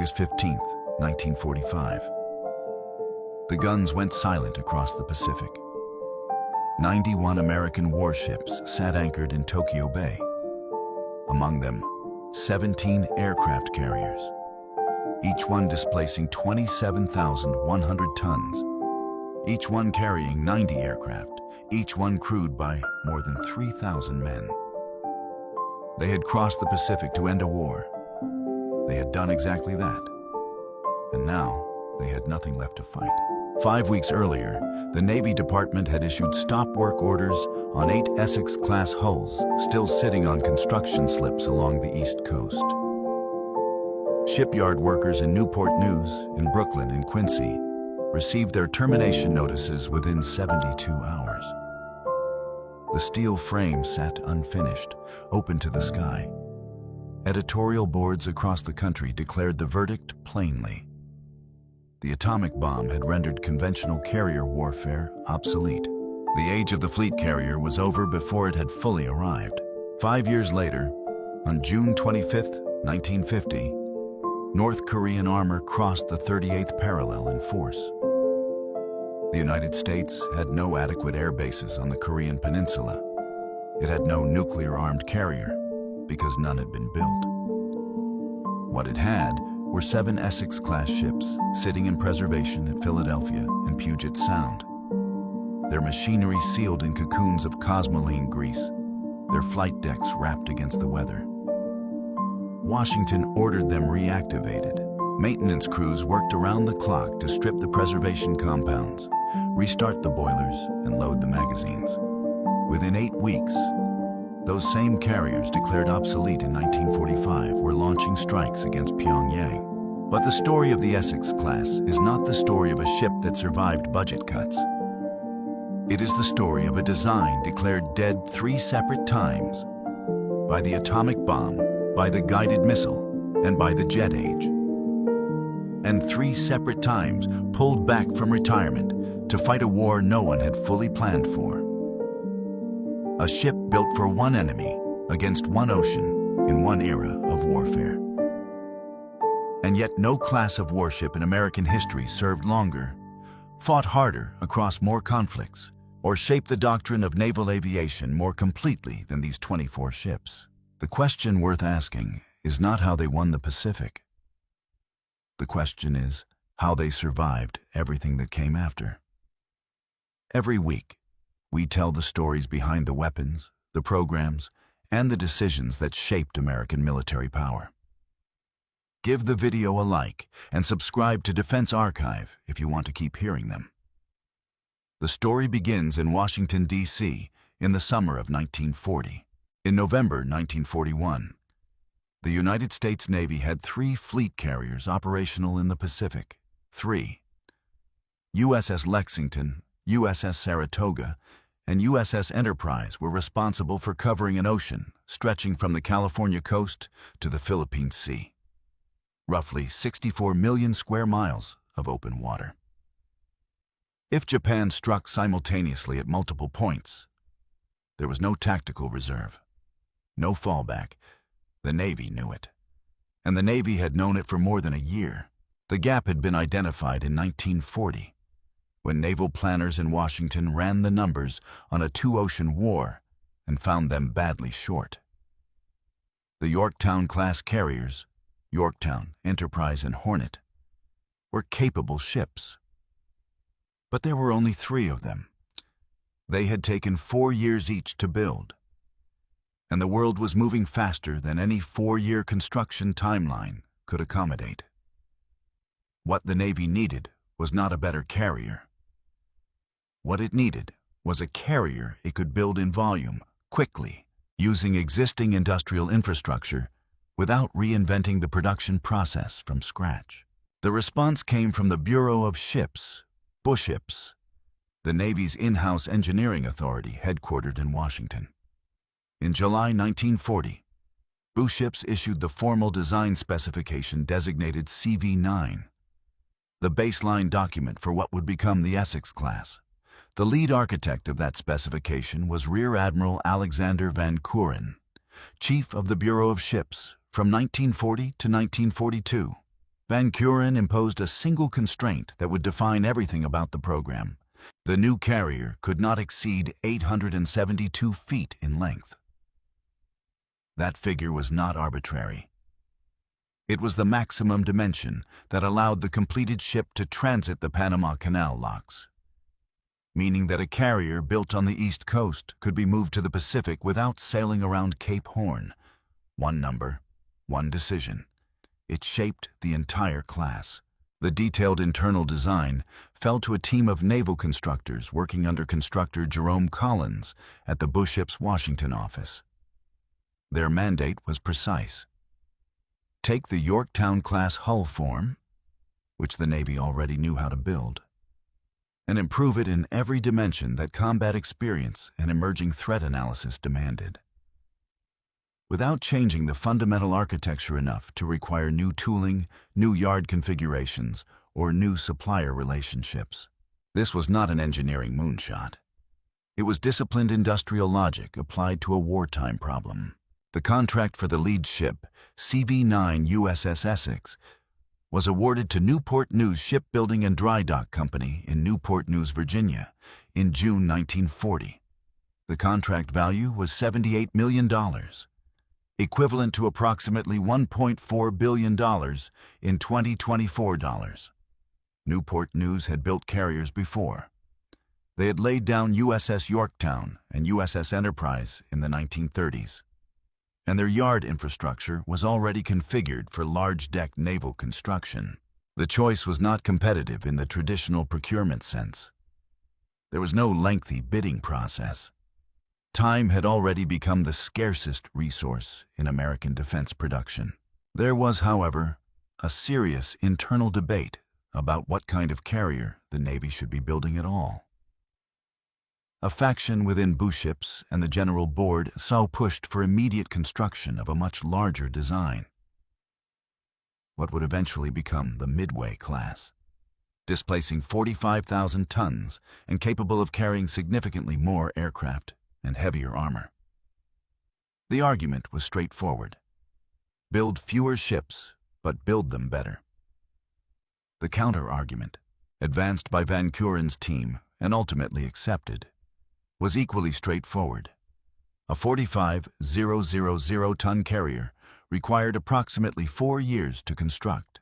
August 15th, 1945. The guns went silent across the Pacific. 91 American warships sat anchored in Tokyo Bay. Among them, 17 aircraft carriers, each one displacing 27,100 tons, each one carrying 90 aircraft, each one crewed by more than 3,000 men. They had crossed the Pacific to end a war. They had done exactly that. And now, they had nothing left to fight. 5 weeks earlier, the Navy Department had issued stop work orders on 8 Essex-Class hulls still sitting on construction slips along the East Coast. Shipyard workers in Newport News, in Brooklyn, and Quincy received their termination notices within 72 hours. The steel frame sat unfinished, open to the sky. Editorial boards across the country declared the verdict plainly. The atomic bomb had rendered conventional carrier warfare obsolete. The age of the fleet carrier was over before it had fully arrived. 5 years later, on June 25, 1950, North Korean armor crossed the 38th parallel in force. The United States had no adequate air bases on the Korean peninsula. It had no nuclear-armed carrier, because none had been built. What it had were 7 Essex-Class ships sitting in preservation at Philadelphia and Puget Sound. Their machinery sealed in cocoons of cosmoline grease, their flight decks wrapped against the weather. Washington ordered them reactivated. Maintenance crews worked around the clock to strip the preservation compounds, restart the boilers, and load the magazines. Within 8 weeks, those same carriers declared obsolete in 1945 were launching strikes against Pyongyang. But the story of the Essex-Class is not the story of a ship that survived budget cuts. It is the story of a design declared dead 3 separate times, by the atomic bomb, by the guided missile, and by the jet age. And 3 separate times pulled back from retirement to fight a war no one had fully planned for. A ship built for one enemy against one ocean in one era of warfare. And yet no class of warship in American history served longer, fought harder across more conflicts, or shaped the doctrine of naval aviation more completely than these 24 ships. The question worth asking is not how they won the Pacific. The question is how they survived everything that came after. Every week, we tell the stories behind the weapons, the programs, and the decisions that shaped American military power. Give the video a like and subscribe to Defense Archive if you want to keep hearing them. The story begins in Washington, D.C. in the summer of 1940. In November 1941, the United States Navy had 3 fleet carriers operational in the Pacific. 3. USS Lexington, USS Saratoga, and USS Enterprise were responsible for covering an ocean stretching from the California coast to the Philippine Sea. Roughly 64 million square miles of open water. If Japan struck simultaneously at multiple points, there was no tactical reserve, no fallback. The Navy knew it. And the Navy had known it for more than a year. The gap had been identified in 1940, when naval planners in Washington ran the numbers on a 2-ocean war and found them badly short. The Yorktown-class carriers, Yorktown, Enterprise, and Hornet, were capable ships. But there were only 3 of them. They had taken 4 years each to build, and the world was moving faster than any 4-year construction timeline could accommodate. What the Navy needed was not a better carrier. What it needed was a carrier it could build in volume, quickly, using existing industrial infrastructure without reinventing the production process from scratch. The response came from the Bureau of Ships, BUSHIPS, the Navy's in-house engineering authority headquartered in Washington. In July 1940, BUSHIPS issued the formal design specification designated CV-9, the baseline document for what would become the Essex-Class. The lead architect of that specification was Rear Admiral Alexander Van Couren, chief of the Bureau of Ships from 1940 to 1942. Van Buren imposed a single constraint that would define everything about the program. The new carrier could not exceed 872 feet in length. That figure was not arbitrary. It was the maximum dimension that allowed the completed ship to transit the Panama Canal locks, meaning that a carrier built on the East Coast could be moved to the Pacific without sailing around Cape Horn. One number, one decision. It shaped the entire class. The detailed internal design fell to a team of naval constructors working under constructor Jerome Collins at the Buship's Washington office. Their mandate was precise. Take the Yorktown-class hull form, which the Navy already knew how to build, and improve it in every dimension that combat experience and emerging threat analysis demanded, without changing the fundamental architecture enough to require new tooling, new yard configurations, or new supplier relationships. This was not an engineering moonshot. It was disciplined industrial logic applied to a wartime problem. The contract for the lead ship, CV-9 USS Essex, was awarded to Newport News Shipbuilding and Dry Dock Company in Newport News, Virginia, in June 1940. The contract value was $78 million, equivalent to approximately $1.4 billion in 2024 dollars. Newport News had built carriers before. They had laid down USS Yorktown and USS Enterprise in the 1930s. And their yard infrastructure was already configured for large-deck naval construction. The choice was not competitive in the traditional procurement sense. There was no lengthy bidding process. Time had already become the scarcest resource in American defense production. There was, however, a serious internal debate about what kind of carrier the Navy should be building at all. A faction within Buship's and the General Board pushed for immediate construction of a much larger design, what would eventually become the Midway class, displacing 45,000 tons and capable of carrying significantly more aircraft and heavier armor. The argument was straightforward. Build fewer ships, but build them better. The counter-argument, advanced by Van Buren's team and ultimately accepted, was equally straightforward. A 45,000-ton carrier required approximately 4 years to construct.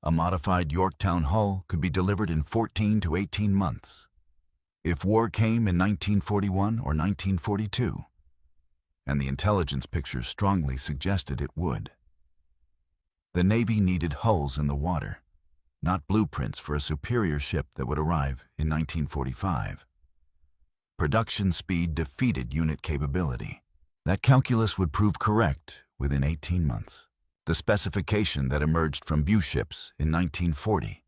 A modified Yorktown hull could be delivered in 14 to 18 months. If war came in 1941 or 1942, and the intelligence pictures strongly suggested it would, the Navy needed hulls in the water, not blueprints for a superior ship that would arrive in 1945. Production speed defeated unit capability. That calculus would prove correct within 18 months. The specification that emerged from Buship's in 1940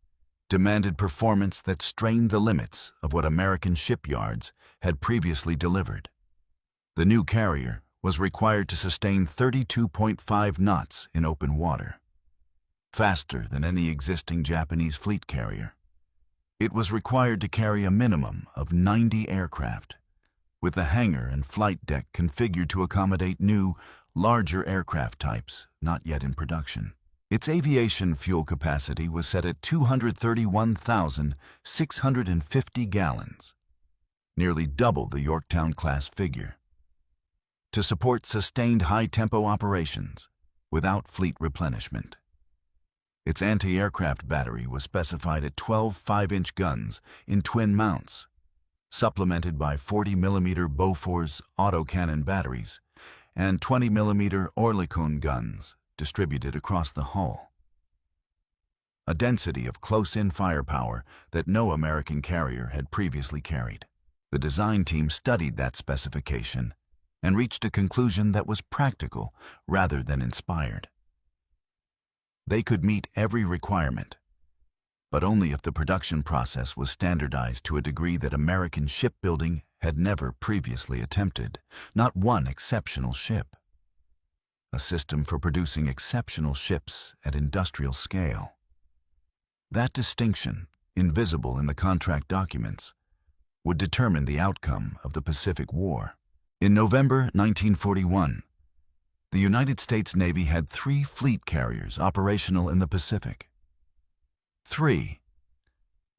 demanded performance that strained the limits of what American shipyards had previously delivered. The new carrier was required to sustain 32.5 knots in open water, faster than any existing Japanese fleet carrier. It was required to carry a minimum of 90 aircraft, with the hangar and flight deck configured to accommodate new, larger aircraft types not yet in production. Its aviation fuel capacity was set at 231,650 gallons, nearly double the Yorktown-class figure, to support sustained high-tempo operations without fleet replenishment. Its anti-aircraft battery was specified at 12 5-inch guns in twin mounts, supplemented by 40mm Bofors autocannon batteries and 20mm Oerlikon guns distributed across the hull. A density of close-in firepower that no American carrier had previously carried. The design team studied that specification and reached a conclusion that was practical rather than inspired. They could meet every requirement, but only if the production process was standardized to a degree that American shipbuilding had never previously attempted. Not one exceptional ship. A system for producing exceptional ships at industrial scale. That distinction, invisible in the contract documents, would determine the outcome of the Pacific War. In November 1941, the United States Navy had 3 fleet carriers operational in the Pacific. 3.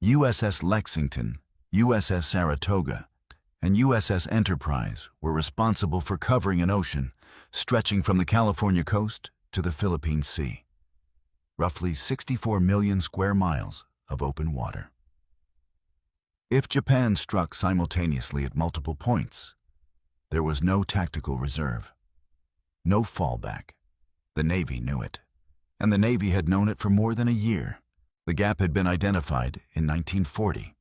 USS Lexington, USS Saratoga, and USS Enterprise were responsible for covering an ocean stretching from the California coast to the Philippine Sea. Roughly 64 million square miles of open water. If Japan struck simultaneously at multiple points, there was no tactical reserve, no fallback. The Navy knew it, and the Navy had known it for more than a year. The gap had been identified in 1940,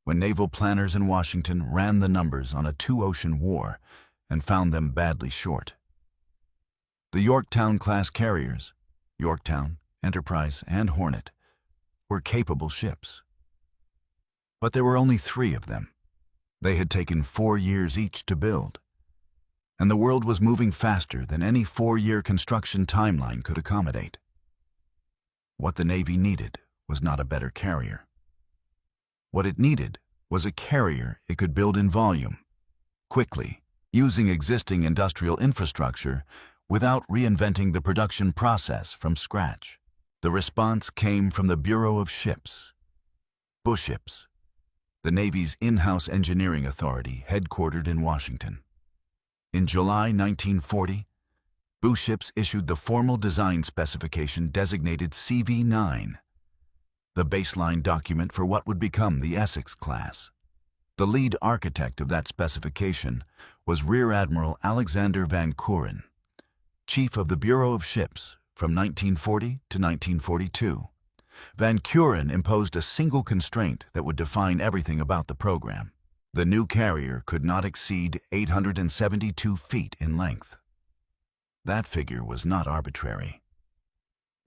when naval planners in Washington ran the numbers on a two-ocean war and found them badly short. The Yorktown-class carriers, Yorktown, Enterprise, and Hornet, were capable ships. But there were only 3 of them. They had taken 4 years each to build, and the world was moving faster than any 4-year construction timeline could accommodate. What the Navy needed was not a better carrier. What it needed was a carrier it could build in volume, quickly, using existing industrial infrastructure without reinventing the production process from scratch. The response came from the Bureau of Ships, BWII, the Navy's in-house engineering authority headquartered in Washington. In July 1940, BWII issued the formal design specification designated CV-9, the baseline document for what would become the Essex-Class. The lead architect of that specification was Rear Admiral Alexander Van Kuren, chief of the Bureau of Ships from 1940 to 1942. Van Kuren imposed a single constraint that would define everything about the program. The new carrier could not exceed 872 feet in length. That figure was not arbitrary.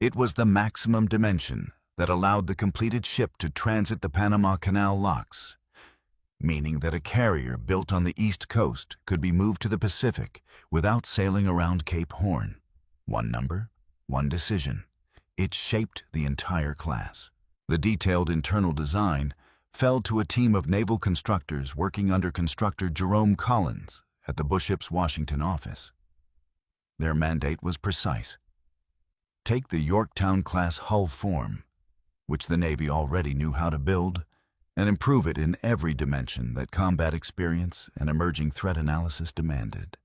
It was the maximum dimension that allowed the completed ship to transit the Panama Canal locks, meaning that a carrier built on the East Coast could be moved to the Pacific without sailing around Cape Horn. One number, one decision. It shaped the entire class. The detailed internal design fell to a team of naval constructors working under constructor Jerome Collins at the BWII's Washington office. Their mandate was precise. Take the Yorktown-class hull form, which the Navy already knew how to build, and improve it in every dimension that combat experience and emerging threat analysis demanded,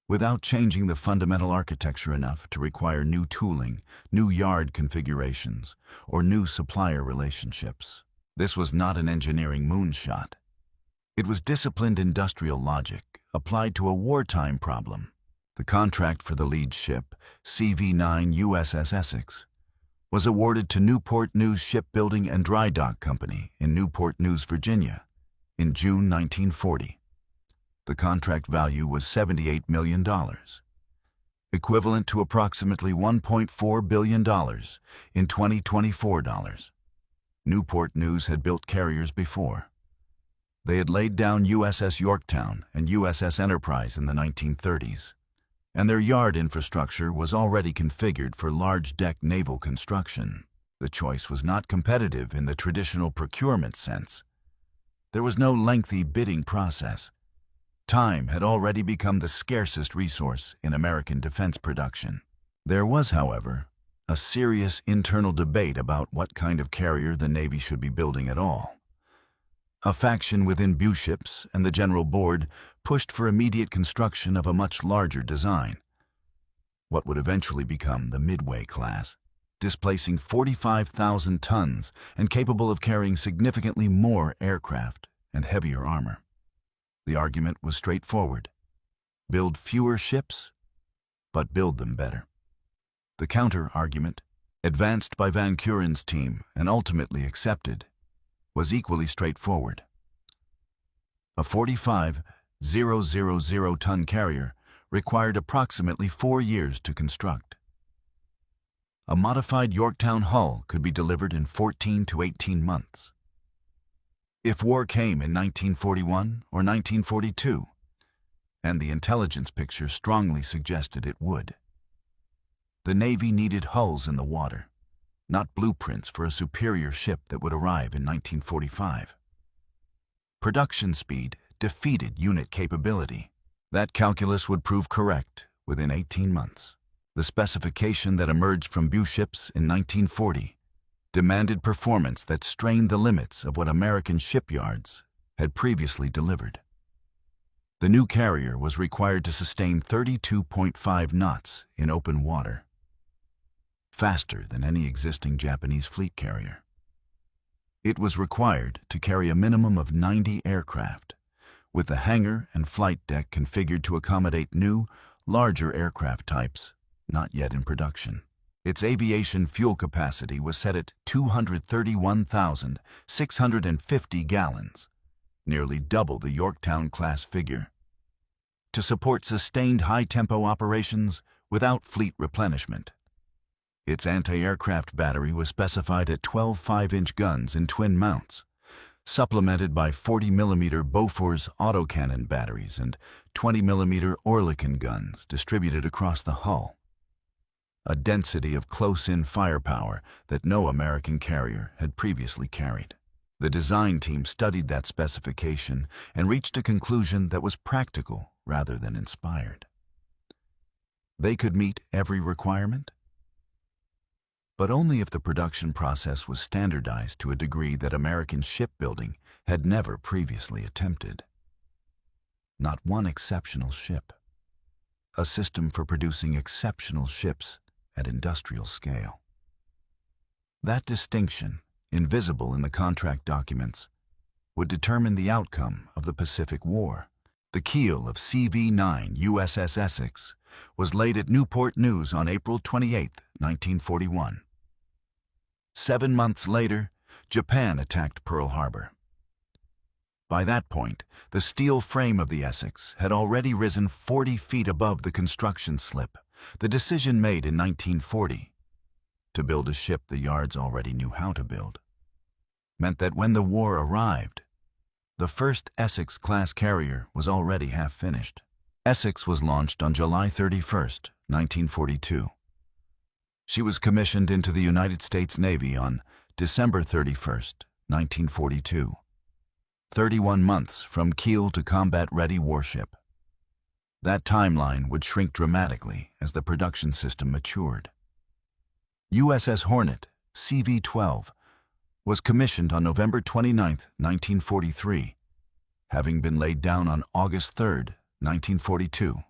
without changing the fundamental architecture enough to require new tooling, new yard configurations, or new supplier relationships. This was not an engineering moonshot. It was disciplined industrial logic applied to a wartime problem. The contract for the lead ship, CV-9 USS Essex, was awarded to Newport News Shipbuilding and Dry Dock Company in Newport News, Virginia, in June 1940. The contract value was $78 million, equivalent to approximately $1.4 billion in 2024 dollars. Newport News had built carriers before. They had laid down USS Yorktown and USS Enterprise in the 1930s, and their yard infrastructure was already configured for large-deck naval construction. The choice was not competitive in the traditional procurement sense. There was no lengthy bidding process. Time had already become the scarcest resource in American defense production. There was, however, a serious internal debate about what kind of carrier the Navy should be building at all. A faction within BWII and the General Board pushed for immediate construction of a much larger design, what would eventually become the Midway class, displacing 45,000 tons and capable of carrying significantly more aircraft and heavier armor. The argument was straightforward. Build fewer ships, but build them better. The counter-argument, advanced by Van Kuren's team and ultimately accepted, was equally straightforward. A 45,000-ton carrier required approximately 4 years to construct. A modified Yorktown hull could be delivered in 14 to 18 months. If war came in 1941 or 1942, and the intelligence picture strongly suggested it would, the Navy needed hulls in the water, not blueprints for a superior ship that would arrive in 1945. Production speed defeated unit capability. That calculus would prove correct within 18 months. The specification that emerged from BWII in 1940 demanded performance that strained the limits of what American shipyards had previously delivered. The new carrier was required to sustain 32.5 knots in open water, faster than any existing Japanese fleet carrier. It was required to carry a minimum of 90 aircraft, with the hangar and flight deck configured to accommodate new, larger aircraft types not yet in production. Its aviation fuel capacity was set at 231,650 gallons, nearly double the Yorktown-class figure, to support sustained high-tempo operations without fleet replenishment. Its anti-aircraft battery was specified at 12 5-inch guns in twin mounts, supplemented by 40mm Bofors autocannon batteries and 20mm Oerlikon guns distributed across the hull, a density of close-in firepower that no American carrier had previously carried. The design team studied that specification and reached a conclusion that was practical rather than inspired. They could meet every requirement, but only if the production process was standardized to a degree that American shipbuilding had never previously attempted. Not one exceptional ship. A system for producing exceptional ships at industrial scale. That distinction, invisible in the contract documents, would determine the outcome of the Pacific War. The keel of CV-9 USS Essex was laid at Newport News on April 28, 1941. 7 months later, Japan attacked Pearl Harbor. By that point, the steel frame of the Essex had already risen 40 feet above the construction slip. The decision made in 1940 to build a ship the yards already knew how to build meant that when the war arrived, the first Essex-Class carrier was already half finished. Essex was launched on July 31, 1942. She was commissioned into the United States Navy on December 31, 1942, 31 months from keel to combat-ready warship. That timeline would shrink dramatically as the production system matured. USS Hornet, CV-12, was commissioned on November 29, 1943, having been laid down on August 3, 1942,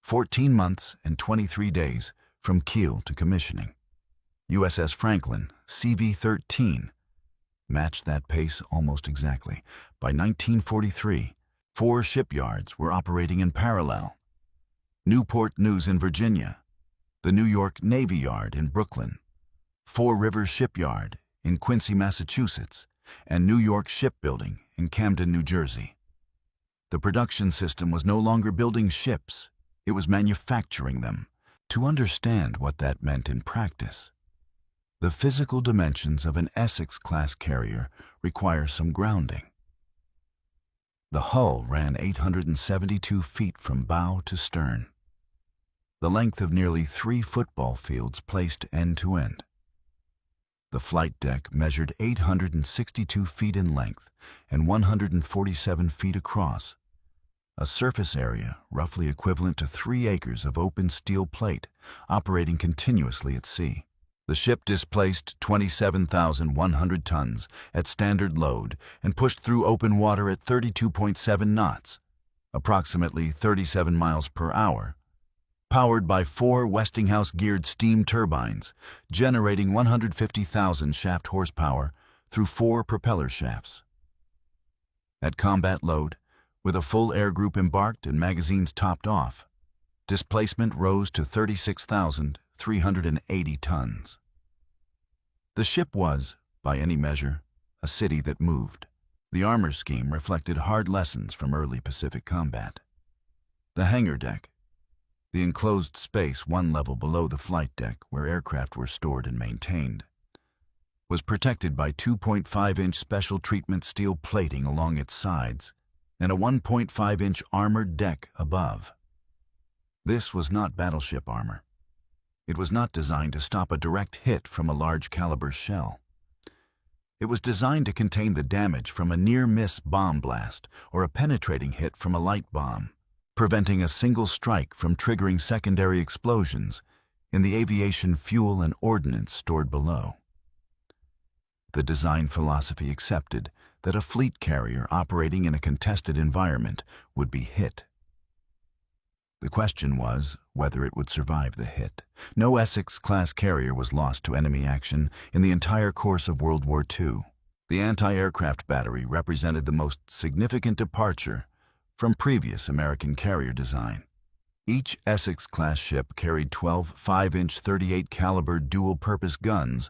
14 months and 23 days from keel to commissioning. USS Franklin, CV-13, matched that pace almost exactly. By 1943, 4 shipyards were operating in parallel: Newport News in Virginia, the New York Navy Yard in Brooklyn, Four Rivers Shipyard in Quincy, Massachusetts, and New York Shipbuilding in Camden, New Jersey. The production system was no longer building ships, it was manufacturing them. To understand what that meant in practice, the physical dimensions of an Essex-class carrier require some grounding. The hull ran 872 feet from bow to stern, the length of nearly 3 football fields placed end to end. The flight deck measured 862 feet in length and 147 feet across, a surface area roughly equivalent to 3 acres of open steel plate operating continuously at sea. The ship displaced 27,100 tons at standard load and pushed through open water at 32.7 knots, approximately 37 miles per hour, powered by 4 Westinghouse-geared steam turbines, generating 150,000 shaft horsepower through 4 propeller shafts. At combat load, with a full air group embarked and magazines topped off, displacement rose to 36,380 tons. The ship was, by any measure, a city that moved. The armor scheme reflected hard lessons from early Pacific combat. The hangar deck, the enclosed space 1 level below the flight deck where aircraft were stored and maintained, was protected by 2.5-inch special treatment steel plating along its sides and a 1.5-inch armored deck above. This was not battleship armor. It was not designed to stop a direct hit from a large caliber shell. It was designed to contain the damage from a near-miss bomb blast or a penetrating hit from a light bomb, preventing a single strike from triggering secondary explosions in the aviation fuel and ordnance stored below. The design philosophy accepted that a fleet carrier operating in a contested environment would be hit. The question was whether it would survive the hit. No Essex-class carrier was lost to enemy action in the entire course of World War II. The anti-aircraft battery represented the most significant departure from previous American carrier design. Each Essex-class ship carried 12 5-inch 38-caliber dual-purpose guns,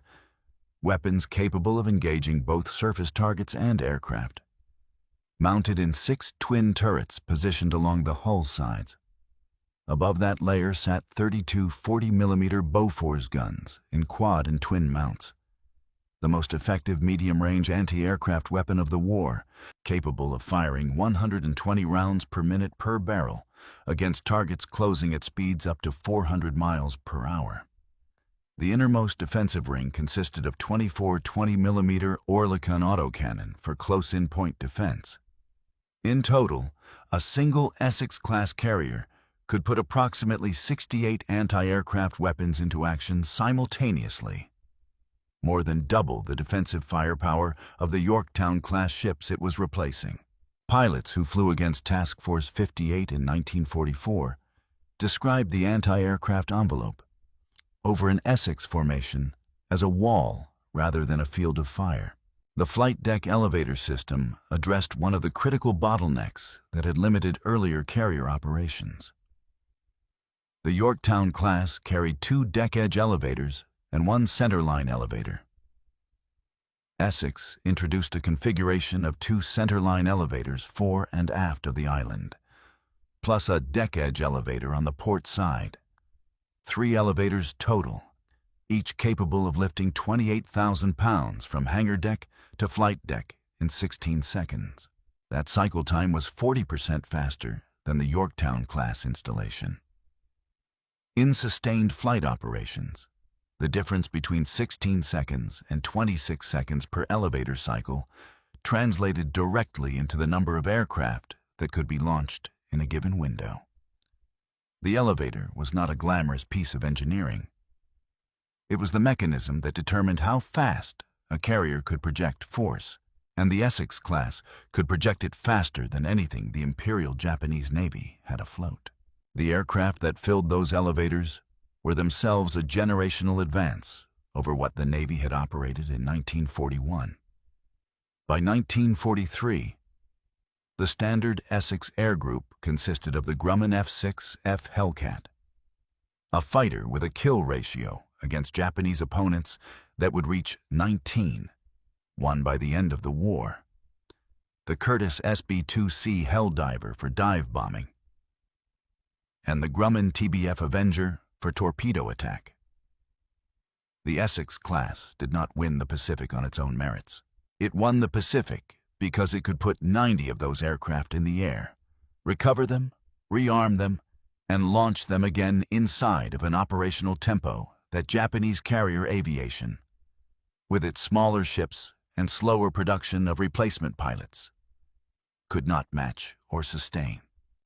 weapons capable of engaging both surface targets and aircraft, mounted in 6 twin turrets positioned along the hull sides. Above that layer sat 32 40mm Bofors guns in quad and twin mounts, the most effective medium-range anti-aircraft weapon of the war, capable of firing 120 rounds per minute per barrel against targets closing at speeds up to 400 miles per hour. The innermost defensive ring consisted of 24 20mm Oerlikon autocannon for close-in point defense. In total, a single Essex-class carrier could put approximately 68 anti-aircraft weapons into action simultaneously, more than double the defensive firepower of the Yorktown-class ships it was replacing. Pilots who flew against Task Force 58 in 1944 described the anti-aircraft envelope over an Essex formation as a wall rather than a field of fire. The flight deck elevator system addressed one of the critical bottlenecks that had limited earlier carrier operations. The Yorktown class carried 2 deck-edge elevators and 1 centerline elevator. Essex introduced a configuration of 2 centerline elevators fore and aft of the island, plus a deck-edge elevator on the port side. 3 elevators total, each capable of lifting 28,000 pounds from hangar deck to flight deck in 16 seconds. That cycle time was 40% faster than the Yorktown-class installation. In sustained flight operations, the difference between 16 seconds and 26 seconds per elevator cycle translated directly into the number of aircraft that could be launched in a given window. The elevator was not a glamorous piece of engineering. It was the mechanism that determined how fast a carrier could project force, and the Essex class could project it faster than anything the Imperial Japanese Navy had afloat. The aircraft that filled those elevators were themselves a generational advance over what the Navy had operated in 1941. By 1943, the standard Essex Air Group consisted of the Grumman F-6F Hellcat, a fighter with a kill ratio against Japanese opponents that would reach 19, won by the end of the war, the Curtiss SB-2C Helldiver for dive bombing, and the Grumman TBF Avenger for torpedo attack. The Essex class did not win the Pacific on its own merits. It won the Pacific because it could put 90 of those aircraft in the air, recover them, rearm them, and launch them again inside of an operational tempo that Japanese carrier aviation, with its smaller ships and slower production of replacement pilots, could not match or sustain.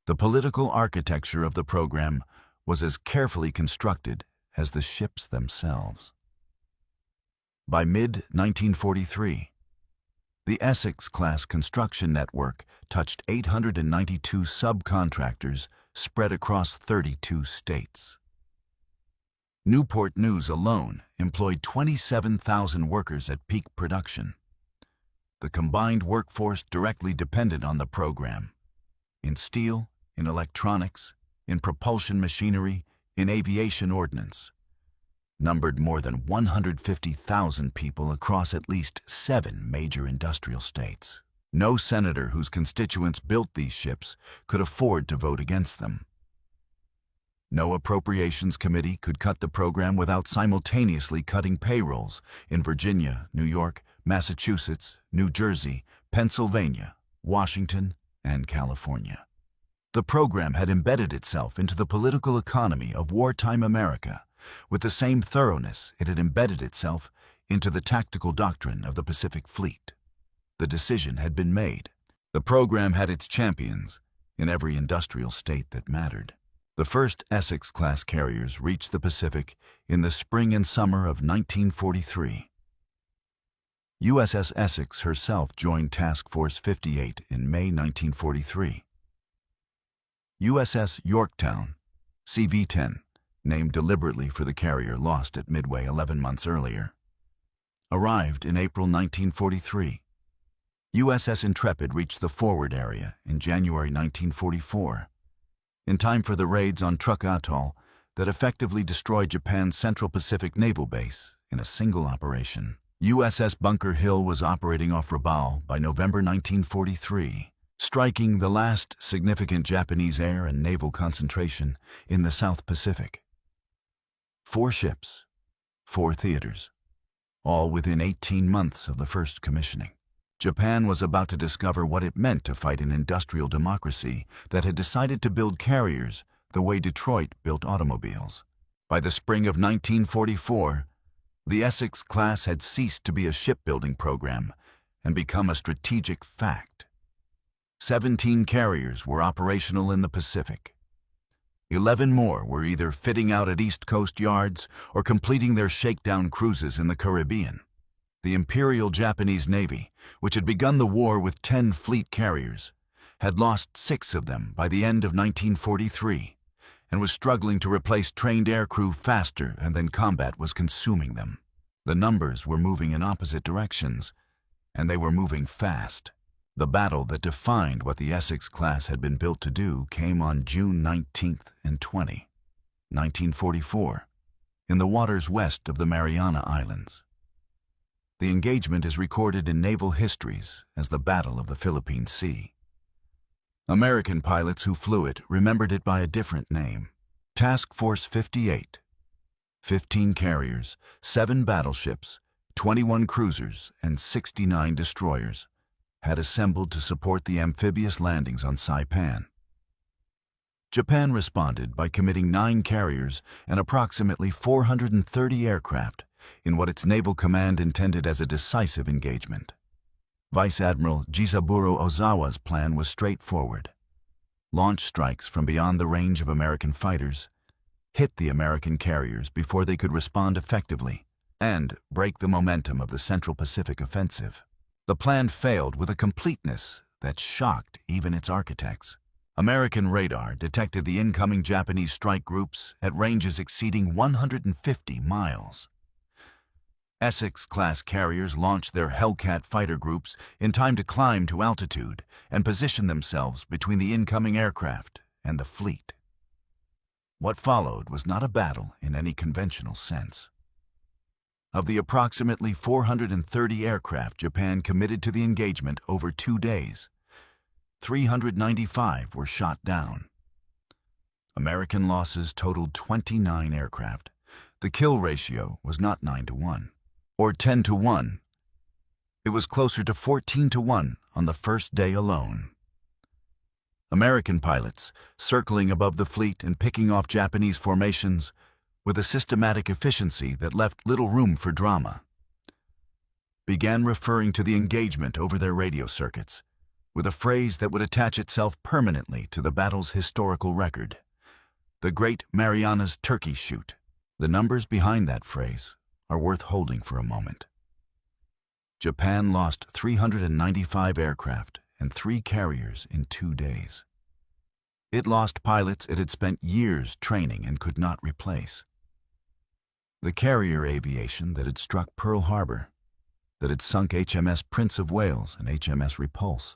The political architecture of the program was as carefully constructed as the ships themselves. By mid-1943, the Essex-class construction network touched 892 subcontractors spread across 32 states. Newport News alone employed 27,000 workers at peak production. The combined workforce directly depended on the program, in steel, in electronics, in propulsion machinery, in aviation ordnance, numbered more than 150,000 people across at least 7 major industrial states. No senator whose constituents built these ships could afford to vote against them. No appropriations committee could cut the program without simultaneously cutting payrolls in Virginia, New York, Massachusetts, New Jersey, Pennsylvania, Washington, and California. The program had embedded itself into the political economy of wartime America with the same thoroughness it had embedded itself into the tactical doctrine of the Pacific Fleet. The decision had been made. The program had its champions in every industrial state that mattered. The first Essex-class carriers reached the Pacific in the spring and summer of 1943. USS Essex herself joined Task Force 58 in May 1943. USS Yorktown, CV-10, named deliberately for the carrier lost at Midway 11 months earlier, arrived in April 1943. USS Intrepid reached the forward area in January 1944, in time for the raids on Truk Atoll that effectively destroyed Japan's Central Pacific Naval Base in a single operation. USS Bunker Hill was operating off Rabaul by November 1943, striking the last significant Japanese air and naval concentration in the South Pacific. 4 ships, 4 theaters, all within 18 months of the first commissioning. Japan was about to discover what it meant to fight an industrial democracy that had decided to build carriers the way Detroit built automobiles. By the spring of 1944, the Essex-Class had ceased to be a shipbuilding program and become a strategic fact. 17 carriers were operational in the Pacific. 11 more were either fitting out at East Coast yards or completing their shakedown cruises in the Caribbean. The Imperial Japanese Navy, which had begun the war with 10 fleet carriers, had lost 6 of them by the end of 1943 and was struggling to replace trained aircrew faster than combat was consuming them. The numbers were moving in opposite directions, and they were moving fast. The battle that defined what the Essex-Class had been built to do came on June 19th and 20, 1944, in the waters west of the Mariana Islands. The engagement is recorded in naval histories as the Battle of the Philippine Sea. American pilots who flew it remembered it by a different name. Task Force 58. 15 carriers, 7 battleships, 21 cruisers, and 69 destroyers had assembled to support the amphibious landings on Saipan. Japan responded by committing 9 carriers and approximately 430 aircraft in what its naval command intended as a decisive engagement. Vice Admiral Jisaburo Ozawa's plan was straightforward. Launch strikes from beyond the range of American fighters, hit the American carriers before they could respond effectively, and break the momentum of the Central Pacific offensive. The plan failed with a completeness that shocked even its architects. American radar detected the incoming Japanese strike groups at ranges exceeding 150 miles. Essex-Class carriers launched their Hellcat fighter groups in time to climb to altitude and position themselves between the incoming aircraft and the fleet. What followed was not a battle in any conventional sense. Of the approximately 430 aircraft Japan committed to the engagement over 2 days, 395 were shot down. American losses totaled 29 aircraft. The kill ratio was not 9-1. Or 10-1. It was closer to 14-1 on the first day alone. American pilots, circling above the fleet and picking off Japanese formations with a systematic efficiency that left little room for drama, began referring to the engagement over their radio circuits with a phrase that would attach itself permanently to the battle's historical record: the Great Marianas Turkey Shoot. The numbers behind that phrase are worth holding for a moment. Japan lost 395 aircraft and 3 carriers in 2 days. It lost pilots it had spent years training and could not replace. The carrier aviation that had struck Pearl Harbor, that had sunk HMS Prince of Wales and HMS Repulse,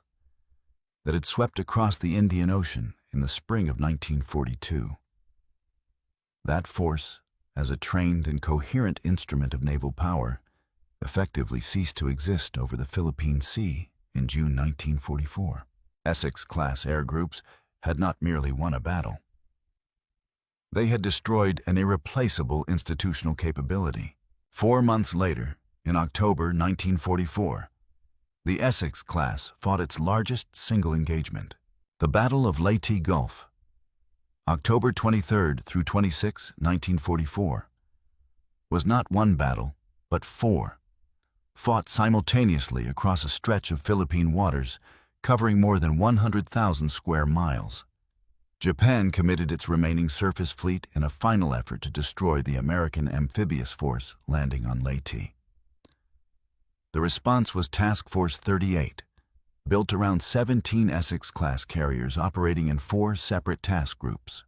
that had swept across the Indian Ocean in the spring of 1942. That force, as a trained and coherent instrument of naval power, effectively ceased to exist over the Philippine Sea in June 1944. Essex-Class air groups had not merely won a battle. They had destroyed an irreplaceable institutional capability. 4 months later, in October 1944, the Essex-Class fought its largest single engagement, the Battle of Leyte Gulf. October 23 through 26, 1944, was not one battle, but 4, fought simultaneously across a stretch of Philippine waters covering more than 100,000 square miles. Japan committed its remaining surface fleet in a final effort to destroy the American amphibious force landing on Leyte. The response was Task Force 38, built around 17 Essex-Class carriers operating in 4 separate task groups.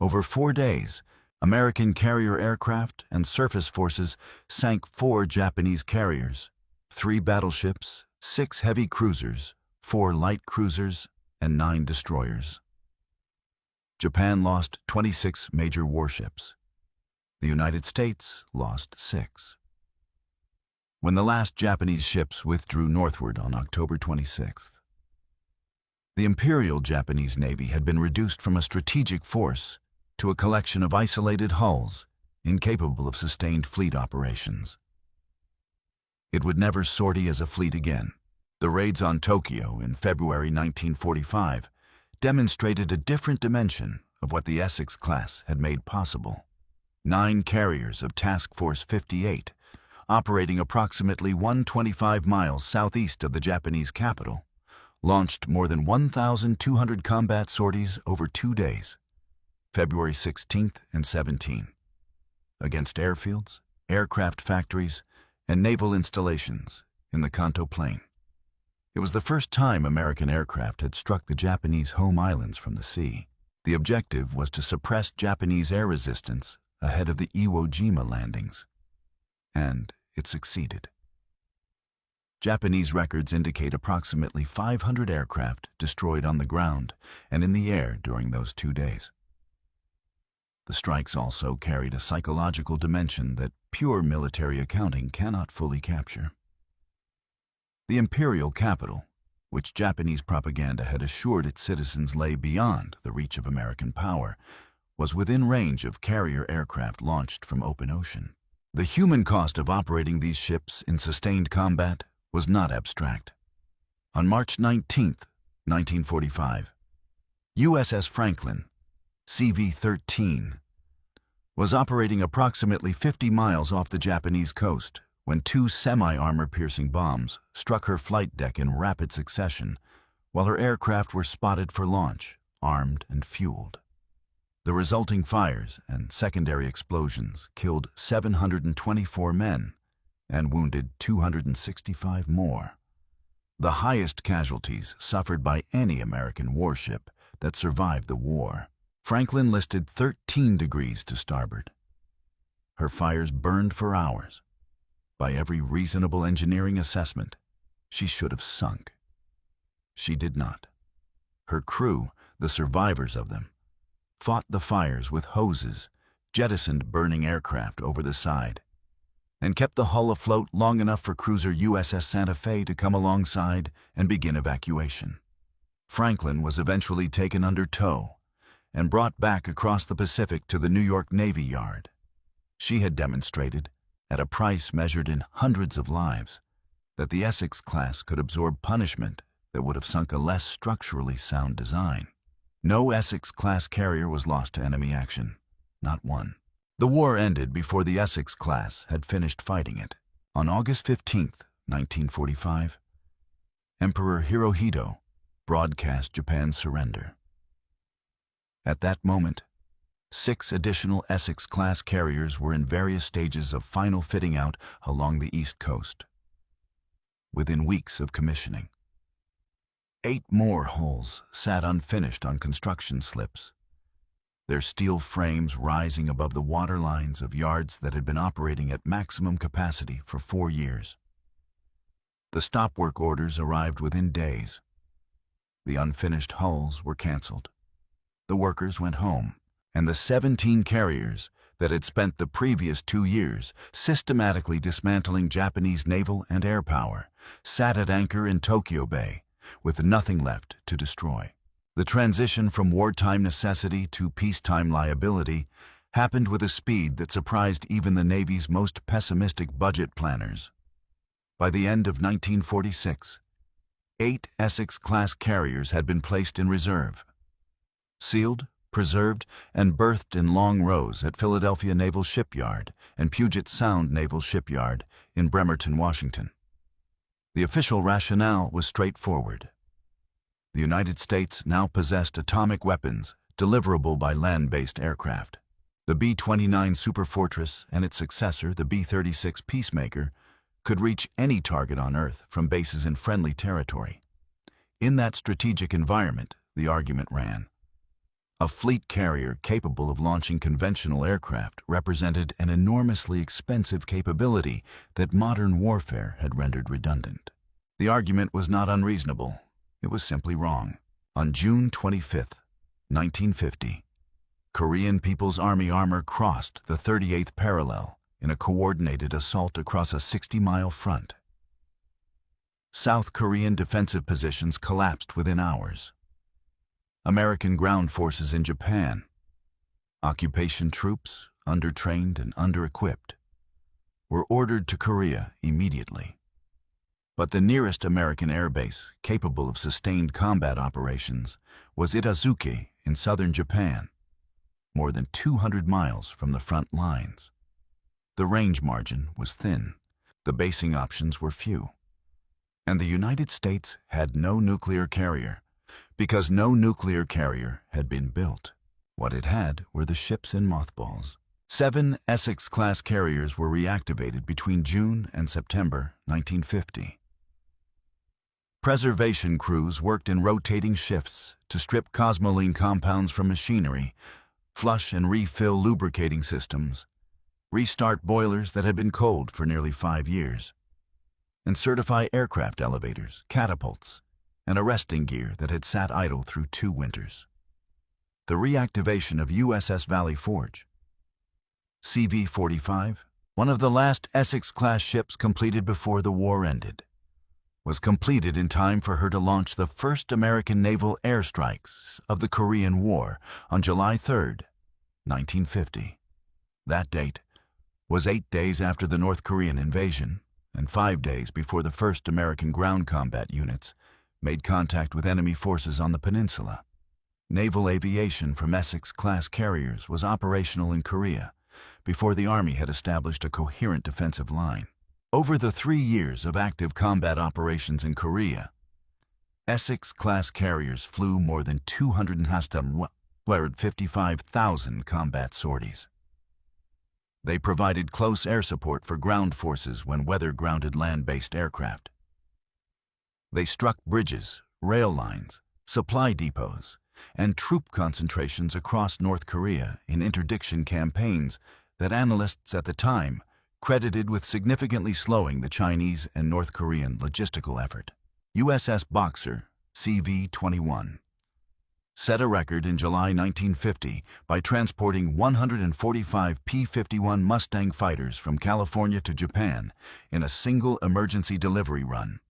Over 4 days, American carrier aircraft and surface forces sank 4 Japanese carriers, 3 battleships, 6 heavy cruisers, 4 light cruisers, and 9 destroyers. Japan lost 26 major warships. The United States lost 6. When the last Japanese ships withdrew northward on October 26th, the Imperial Japanese Navy had been reduced from a strategic force to a collection of isolated hulls incapable of sustained fleet operations. It would never sortie as a fleet again. The raids on Tokyo in February 1945 demonstrated a different dimension of what the Essex-Class had made possible. 9 carriers of Task Force 58, operating approximately 125 miles southeast of the Japanese capital, launched more than 1,200 combat sorties over 2 days, February 16th and 17th, against airfields, aircraft factories, and naval installations in the Kanto Plain. It was the first time American aircraft had struck the Japanese home islands from the sea. The objective was to suppress Japanese air resistance ahead of the Iwo Jima landings, and it succeeded. Japanese records indicate approximately 500 aircraft destroyed on the ground and in the air during those 2 days. The strikes also carried a psychological dimension that pure military accounting cannot fully capture. The imperial capital, which Japanese propaganda had assured its citizens lay beyond the reach of American power, was within range of carrier aircraft launched from open ocean. The human cost of operating these ships in sustained combat was not abstract. On March 19, 1945, USS Franklin, CV-13, was operating approximately 50 miles off the Japanese coast when 2 semi-armor-piercing bombs struck her flight deck in rapid succession while her aircraft were spotted for launch, armed and fueled. The resulting fires and secondary explosions killed 724 men and wounded 265 more, the highest casualties suffered by any American warship that survived the war. Franklin listed 13 degrees to starboard. Her fires burned for hours. By every reasonable engineering assessment, she should have sunk. She did not. Her crew, the survivors of them, fought the fires with hoses, jettisoned burning aircraft over the side, and kept the hull afloat long enough for cruiser USS Santa Fe to come alongside and begin evacuation. Franklin was eventually taken under tow and brought back across the Pacific to the New York Navy Yard. She had demonstrated, at a price measured in hundreds of lives, that the Essex-Class could absorb punishment that would have sunk a less structurally sound design. No Essex-Class carrier was lost to enemy action, not one. The war ended before the Essex-Class had finished fighting it. On August 15, 1945, Emperor Hirohito broadcast Japan's surrender. At that moment, 6 additional Essex-Class carriers were in various stages of final fitting out along the East Coast, within weeks of commissioning. 8 more hulls sat unfinished on construction slips, their steel frames rising above the water lines of yards that had been operating at maximum capacity for 4 years. The stop work orders arrived within days. The unfinished hulls were canceled. The workers went home, and the 17 carriers that had spent the previous 2 years systematically dismantling Japanese naval and air power sat at anchor in Tokyo Bay with nothing left to destroy. The transition from wartime necessity to peacetime liability happened with a speed that surprised even the Navy's most pessimistic budget planners. By the end of 1946, 8 Essex-Class carriers had been placed in reserve, sealed, preserved, and berthed in long rows at Philadelphia Naval Shipyard and Puget Sound Naval Shipyard in Bremerton, Washington. The official rationale was straightforward. The United States now possessed atomic weapons deliverable by land-based aircraft. The B-29 Superfortress and its successor, the B-36 Peacemaker, could reach any target on Earth from bases in friendly territory. In that strategic environment, the argument ran, a fleet carrier capable of launching conventional aircraft represented an enormously expensive capability that modern warfare had rendered redundant. The argument was not unreasonable. It was simply wrong. On June 25, 1950, Korean People's Army armor crossed the 38th parallel in a coordinated assault across a 60-mile front. South Korean defensive positions collapsed within hours. American ground forces in Japan, occupation troops, undertrained and under-equipped, were ordered to Korea immediately. But the nearest American airbase capable of sustained combat operations was Itazuke in southern Japan, more than 200 miles from the front lines. The range margin was thin, the basing options were few, and the United States had no nuclear carrier, because no nuclear carrier had been built. What it had were the ships in mothballs. 7 Essex-Class carriers were reactivated between June and September 1950. Preservation crews worked in rotating shifts to strip cosmoline compounds from machinery, flush and refill lubricating systems, restart boilers that had been cold for nearly 5 years, and certify aircraft elevators, catapults, and arresting gear that had sat idle through 2 winters. The reactivation of USS Valley Forge, CV-45, one of the last Essex-Class ships completed before the war ended, was completed in time for her to launch the first American naval airstrikes of the Korean War on July 3, 1950. That date was 8 days after the North Korean invasion and 5 days before the first American ground combat units made contact with enemy forces on the peninsula. Naval aviation from Essex-Class carriers was operational in Korea before the Army had established a coherent defensive line. Over the 3 years of active combat operations in Korea, Essex-Class carriers flew more than 255,000 combat sorties. They provided close air support for ground forces when weather-grounded land-based aircraft. They struck bridges, rail lines, supply depots, and troop concentrations across North Korea in interdiction campaigns that analysts at the time credited with significantly slowing the Chinese and North Korean logistical effort. USS Boxer, CV-21, set a record in July 1950 by transporting 145 P-51 Mustang fighters from California to Japan in a single emergency delivery run.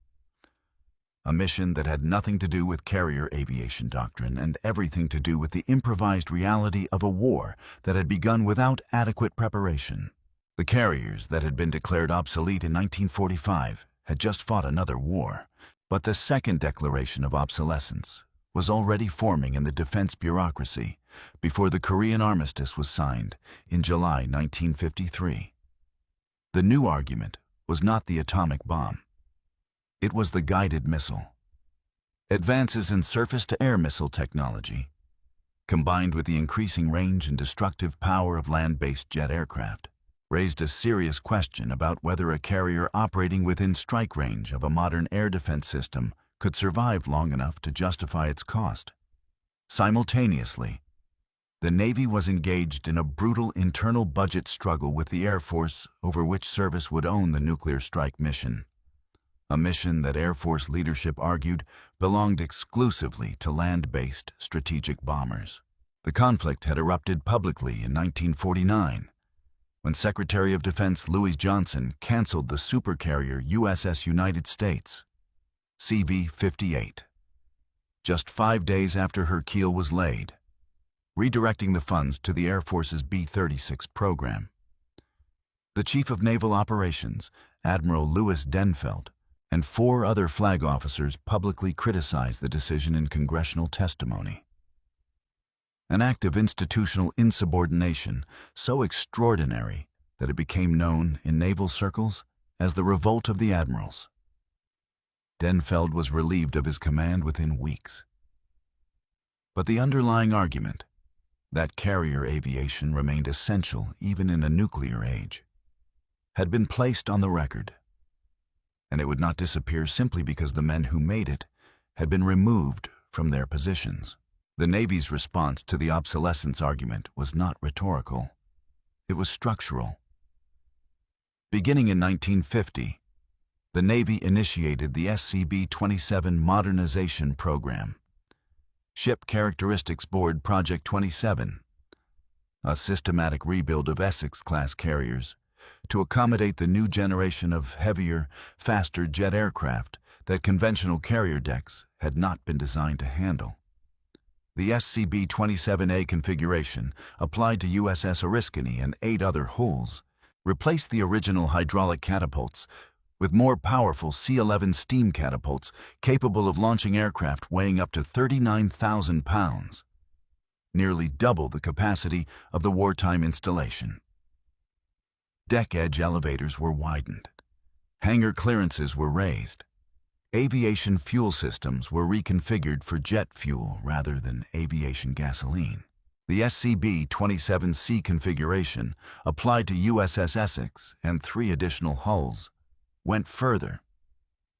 A mission that had nothing to do with carrier aviation doctrine and everything to do with the improvised reality of a war that had begun without adequate preparation. The carriers that had been declared obsolete in 1945 had just fought another war, but the second declaration of obsolescence was already forming in the defense bureaucracy before the Korean armistice was signed in July 1953. The new argument was not the atomic bomb. It was the guided missile. Advances in surface-to-air missile technology, combined with the increasing range and destructive power of land-based jet aircraft, raised a serious question about whether a carrier operating within strike range of a modern air defense system could survive long enough to justify its cost. Simultaneously, the Navy was engaged in a brutal internal budget struggle with the Air Force over which service would own the nuclear strike mission, a mission that Air Force leadership argued belonged exclusively to land-based strategic bombers. The conflict had erupted publicly in 1949, when Secretary of Defense Louis Johnson canceled the supercarrier USS United States, CV-58, just 5 days after her keel was laid, redirecting the funds to the Air Force's B-36 program. The Chief of Naval Operations, Admiral Louis Denfeld, and 4 other flag officers publicly criticized the decision in congressional testimony. An act of institutional insubordination so extraordinary that it became known in naval circles as the Revolt of the Admirals. Denfeld was relieved of his command within weeks. But the underlying argument, that carrier aviation remained essential even in a nuclear age, had been placed on the record. and it would not disappear simply because the men who made it had been removed from their positions. The Navy's response to the obsolescence argument was not rhetorical. It was structural. Beginning in 1950, the Navy initiated the SCB-27 Modernization Program, Ship Characteristics Board Project 27, a systematic rebuild of Essex-Class carriers to accommodate the new generation of heavier, faster jet aircraft that conventional carrier decks had not been designed to handle. The SCB-27A configuration, applied to USS Oriskany and 8 other hulls, replaced the original hydraulic catapults with more powerful C-11 steam catapults capable of launching aircraft weighing up to 39,000 pounds, nearly double the capacity of the wartime installation. Deck edge elevators were widened. Hangar clearances were raised. Aviation fuel systems were reconfigured for jet fuel rather than aviation gasoline. The SCB-27C configuration, applied to USS Essex and 3 additional hulls, went further,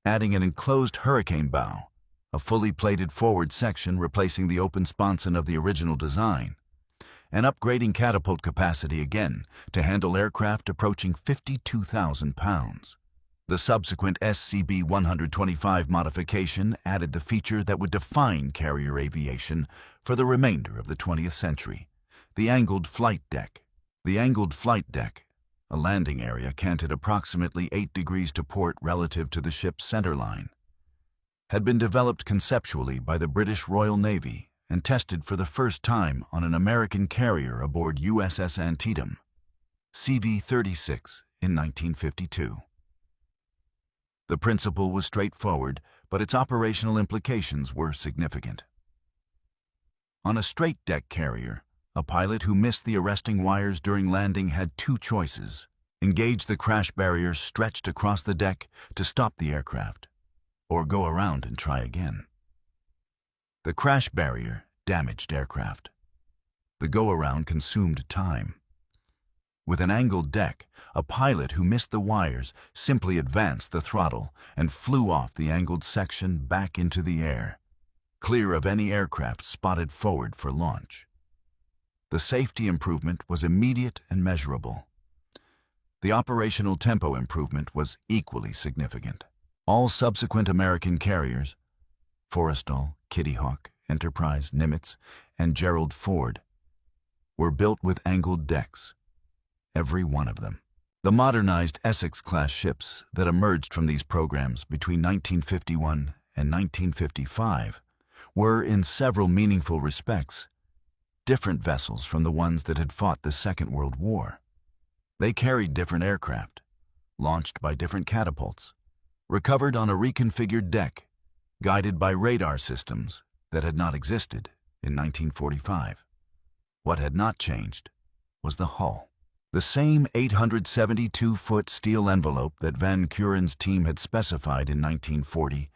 adding an enclosed hurricane bow, a fully plated forward section replacing the open sponson of the original design, and upgrading catapult capacity again to handle aircraft approaching 52,000 pounds. The subsequent SCB-125 modification added the feature that would define carrier aviation for the remainder of the 20th century, the angled flight deck. The angled flight deck, a landing area canted approximately 8 degrees to port relative to the ship's centerline, had been developed conceptually by the British Royal Navy and tested for the first time on an American carrier aboard USS Antietam, CV-36, in 1952. The principle was straightforward, but its operational implications were significant. On a straight-deck carrier, a pilot who missed the arresting wires during landing had 2 choices: engage the crash barrier stretched across the deck to stop the aircraft, or go around and try again. The crash barrier damaged aircraft. The go-around consumed time. With an angled deck, a pilot who missed the wires simply advanced the throttle and flew off the angled section back into the air, clear of any aircraft spotted forward for launch. The safety improvement was immediate and measurable. The operational tempo improvement was equally significant. All subsequent American carriers, Forrestal, Kitty Hawk, Enterprise, Nimitz, and Gerald Ford, were built with angled decks, every one of them. The modernized Essex-Class ships that emerged from these programs between 1951 and 1955 were, in several meaningful respects, different vessels from the ones that had fought the Second World War. They carried different aircraft, launched by different catapults, recovered on a reconfigured deck, guided by radar systems that had not existed in 1945. What had not changed was the hull. The same 872-foot steel envelope that Van Kuren's team had specified in 1940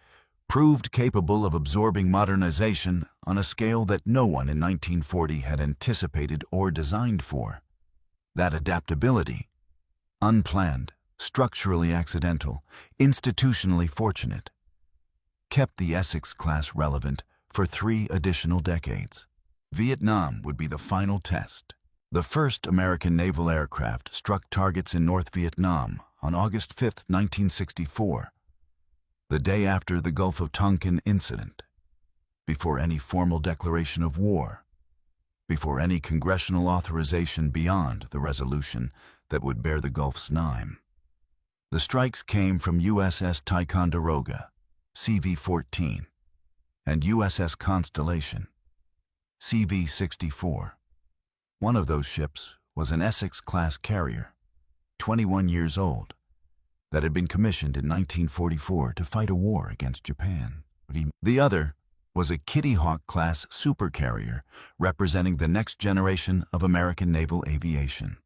proved capable of absorbing modernization on a scale that no one in 1940 had anticipated or designed for. That adaptability, unplanned, structurally accidental, institutionally fortunate, kept the Essex-Class relevant for 3 additional decades. Vietnam would be the final test. The first American naval aircraft struck targets in North Vietnam on August 5, 1964, the day after the Gulf of Tonkin incident, before any formal declaration of war, before any congressional authorization beyond the resolution that would bear the Gulf's name. The strikes came from USS Ticonderoga, CV-14, and USS Constellation, CV-64. One of those ships was an Essex-Class carrier, 21 years old, that had been commissioned in 1944 to fight a war against Japan. The other was a Kitty Hawk-class supercarrier representing the next generation of American naval aviation.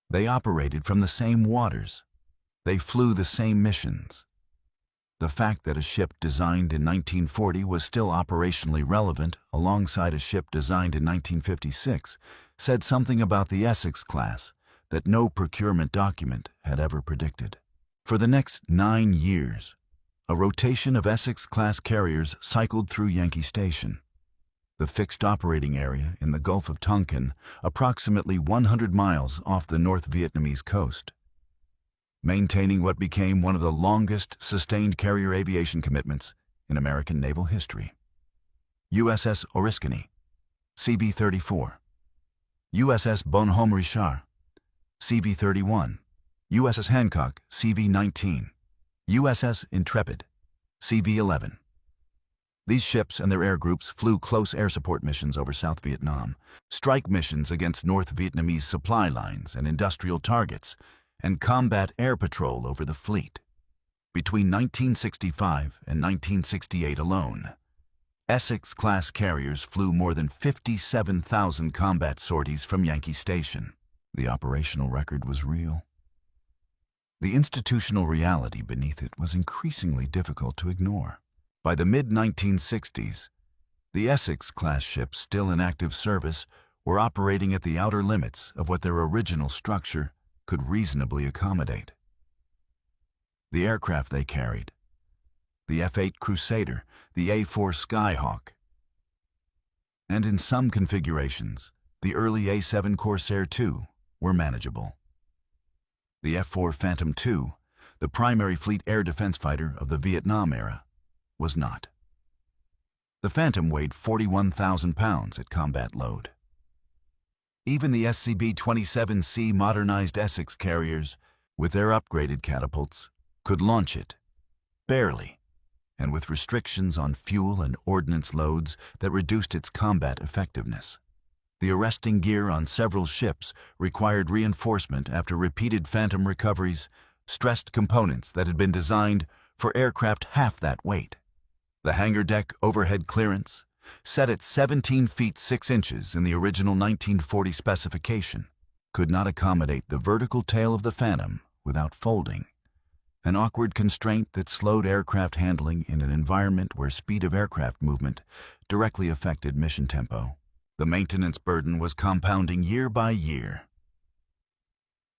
They operated from the same waters. They flew the same missions. The fact that a ship designed in 1940 was still operationally relevant alongside a ship designed in 1956 said something about the Essex-Class that no procurement document had ever predicted. For the next 9 years, a rotation of Essex-class carriers cycled through Yankee Station, the fixed operating area in the Gulf of Tonkin, approximately 100 miles off the North Vietnamese coast, maintaining what became one of the longest sustained carrier aviation commitments in American naval history. USS Oriskany, CV-34, USS Bonhomme Richard, CV-31, USS Hancock, CV-19, USS Intrepid, CV-11. These ships and their air groups flew close air support missions over South Vietnam, strike missions against North Vietnamese supply lines and industrial targets, and combat air patrol over the fleet. Between 1965 and 1968 alone, Essex-class carriers flew more than 57,000 combat sorties from Yankee Station. The operational record was real. The institutional reality beneath it was increasingly difficult to ignore. By the mid-1960s, the Essex-class ships still in active service were operating at the outer limits of what their original structure could reasonably accommodate. The aircraft they carried, the F-8 Crusader, the A-4 Skyhawk, and in some configurations, the early A-7 Corsair II, were manageable. The F-4 Phantom II, the primary fleet air defense fighter of the Vietnam era, was not. The Phantom weighed 41,000 pounds at combat load. Even the SCB-27C modernized Essex carriers, with their upgraded catapults, could launch it, barely, and with restrictions on fuel and ordnance loads that reduced its combat effectiveness. The arresting gear on several ships required reinforcement after repeated Phantom recoveries stressed components that had been designed for aircraft half that weight. The hangar deck overhead clearance, set at 17 feet 6 inches in the original 1940 specification, could not accommodate the vertical tail of the Phantom without folding, an awkward constraint that slowed aircraft handling in an environment where speed of aircraft movement directly affected mission tempo. The maintenance burden was compounding year by year.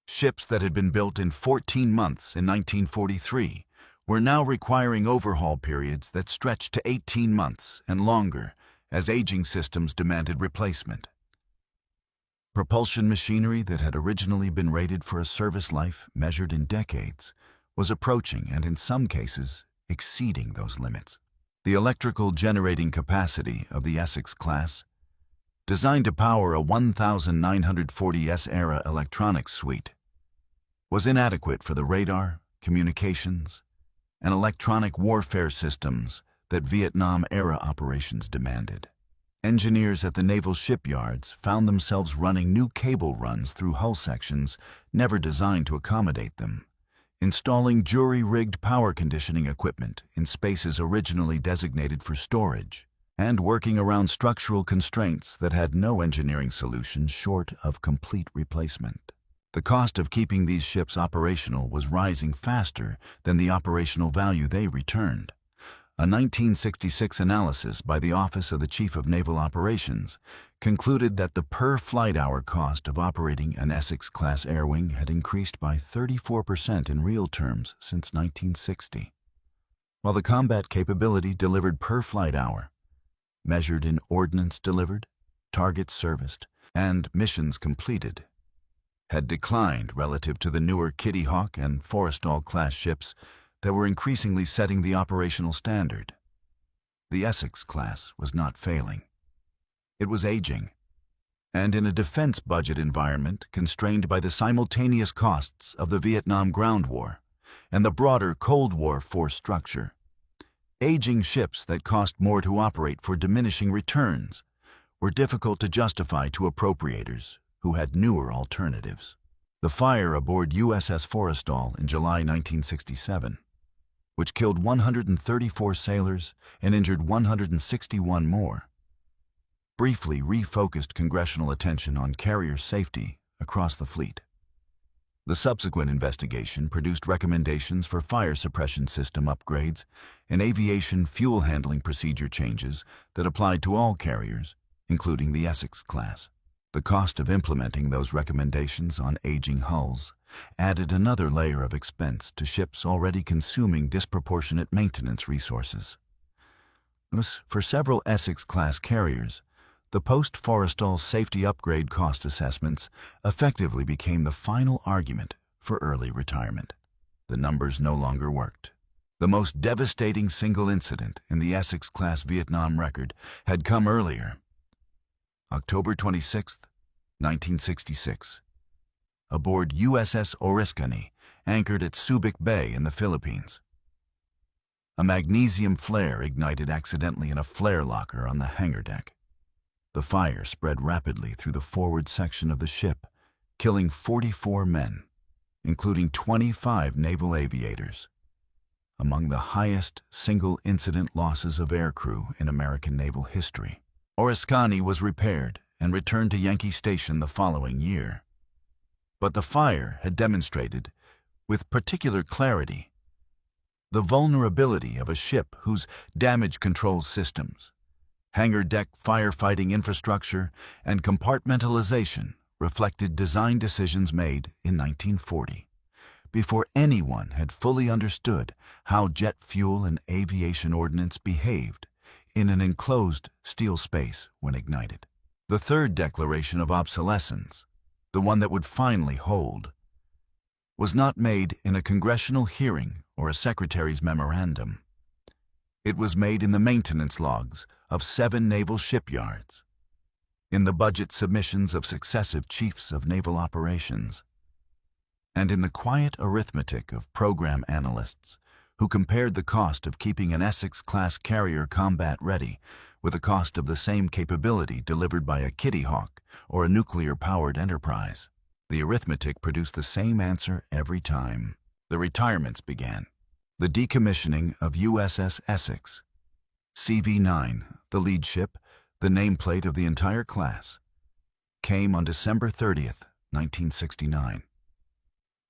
Ships that had been built in 14 months in 1943 were now requiring overhaul periods that stretched to 18 months and longer as aging systems demanded replacement. Propulsion machinery that had originally been rated for a service life measured in decades was approaching and in some cases exceeding those limits. The electrical generating capacity of the Essex-class, designed to power a 1940s-era electronics suite, was inadequate for the radar, communications, and electronic warfare systems that Vietnam-era operations demanded. Engineers at the naval shipyards found themselves running new cable runs through hull sections never designed to accommodate them, installing jury-rigged power conditioning equipment in spaces originally designated for storage, and working around structural constraints that had no engineering solution short of complete replacement. The cost of keeping these ships operational was rising faster than the operational value they returned. A 1966 analysis by the Office of the Chief of Naval Operations concluded that the per-flight hour cost of operating an Essex-class air wing had increased by 34% in real terms since 1960, while the combat capability delivered per flight hour, measured in ordnance delivered, targets serviced, and missions completed, had declined relative to the newer Kitty Hawk and Forrestal-class ships that were increasingly setting the operational standard. The Essex-class was not failing. It was aging, and in a defense budget environment constrained by the simultaneous costs of the Vietnam Ground War and the broader Cold War force structure, aging ships that cost more to operate for diminishing returns were difficult to justify to appropriators who had newer alternatives. The fire aboard USS Forrestal in July 1967, which killed 134 sailors and injured 161 more, briefly refocused congressional attention on carrier safety across the fleet. The subsequent investigation produced recommendations for fire suppression system upgrades and aviation fuel handling procedure changes that applied to all carriers, including the Essex-class. The cost of implementing those recommendations on aging hulls added another layer of expense to ships already consuming disproportionate maintenance resources. Thus, for several Essex-class carriers, the post-Forrestal safety upgrade cost assessments effectively became the final argument for early retirement. The numbers no longer worked. The most devastating single incident in the Essex-class Vietnam record had come earlier. October 26, 1966. Aboard USS Oriskany, anchored at Subic Bay in the Philippines. A magnesium flare ignited accidentally in a flare locker on the hangar deck. The fire spread rapidly through the forward section of the ship, killing 44 men, including 25 naval aviators, among the highest single-incident losses of aircrew in American naval history. Oriskany was repaired and returned to Yankee Station the following year. But the fire had demonstrated, with particular clarity, the vulnerability of a ship whose damage control systems, hangar deck firefighting infrastructure, and compartmentalization reflected design decisions made in 1940, before anyone had fully understood how jet fuel and aviation ordnance behaved in an enclosed steel space when ignited. The third declaration of obsolescence, the one that would finally hold, was not made in a congressional hearing or a secretary's memorandum. It was made in the maintenance logs of 7 naval shipyards, in the budget submissions of successive chiefs of naval operations, and in the quiet arithmetic of program analysts who compared the cost of keeping an Essex-class carrier combat-ready with the cost of the same capability delivered by a Kitty Hawk or a nuclear-powered Enterprise. The arithmetic produced the same answer every time. The retirements began. The decommissioning of USS Essex, CV-9, the lead ship, the nameplate of the entire class, came on December 30th, 1969.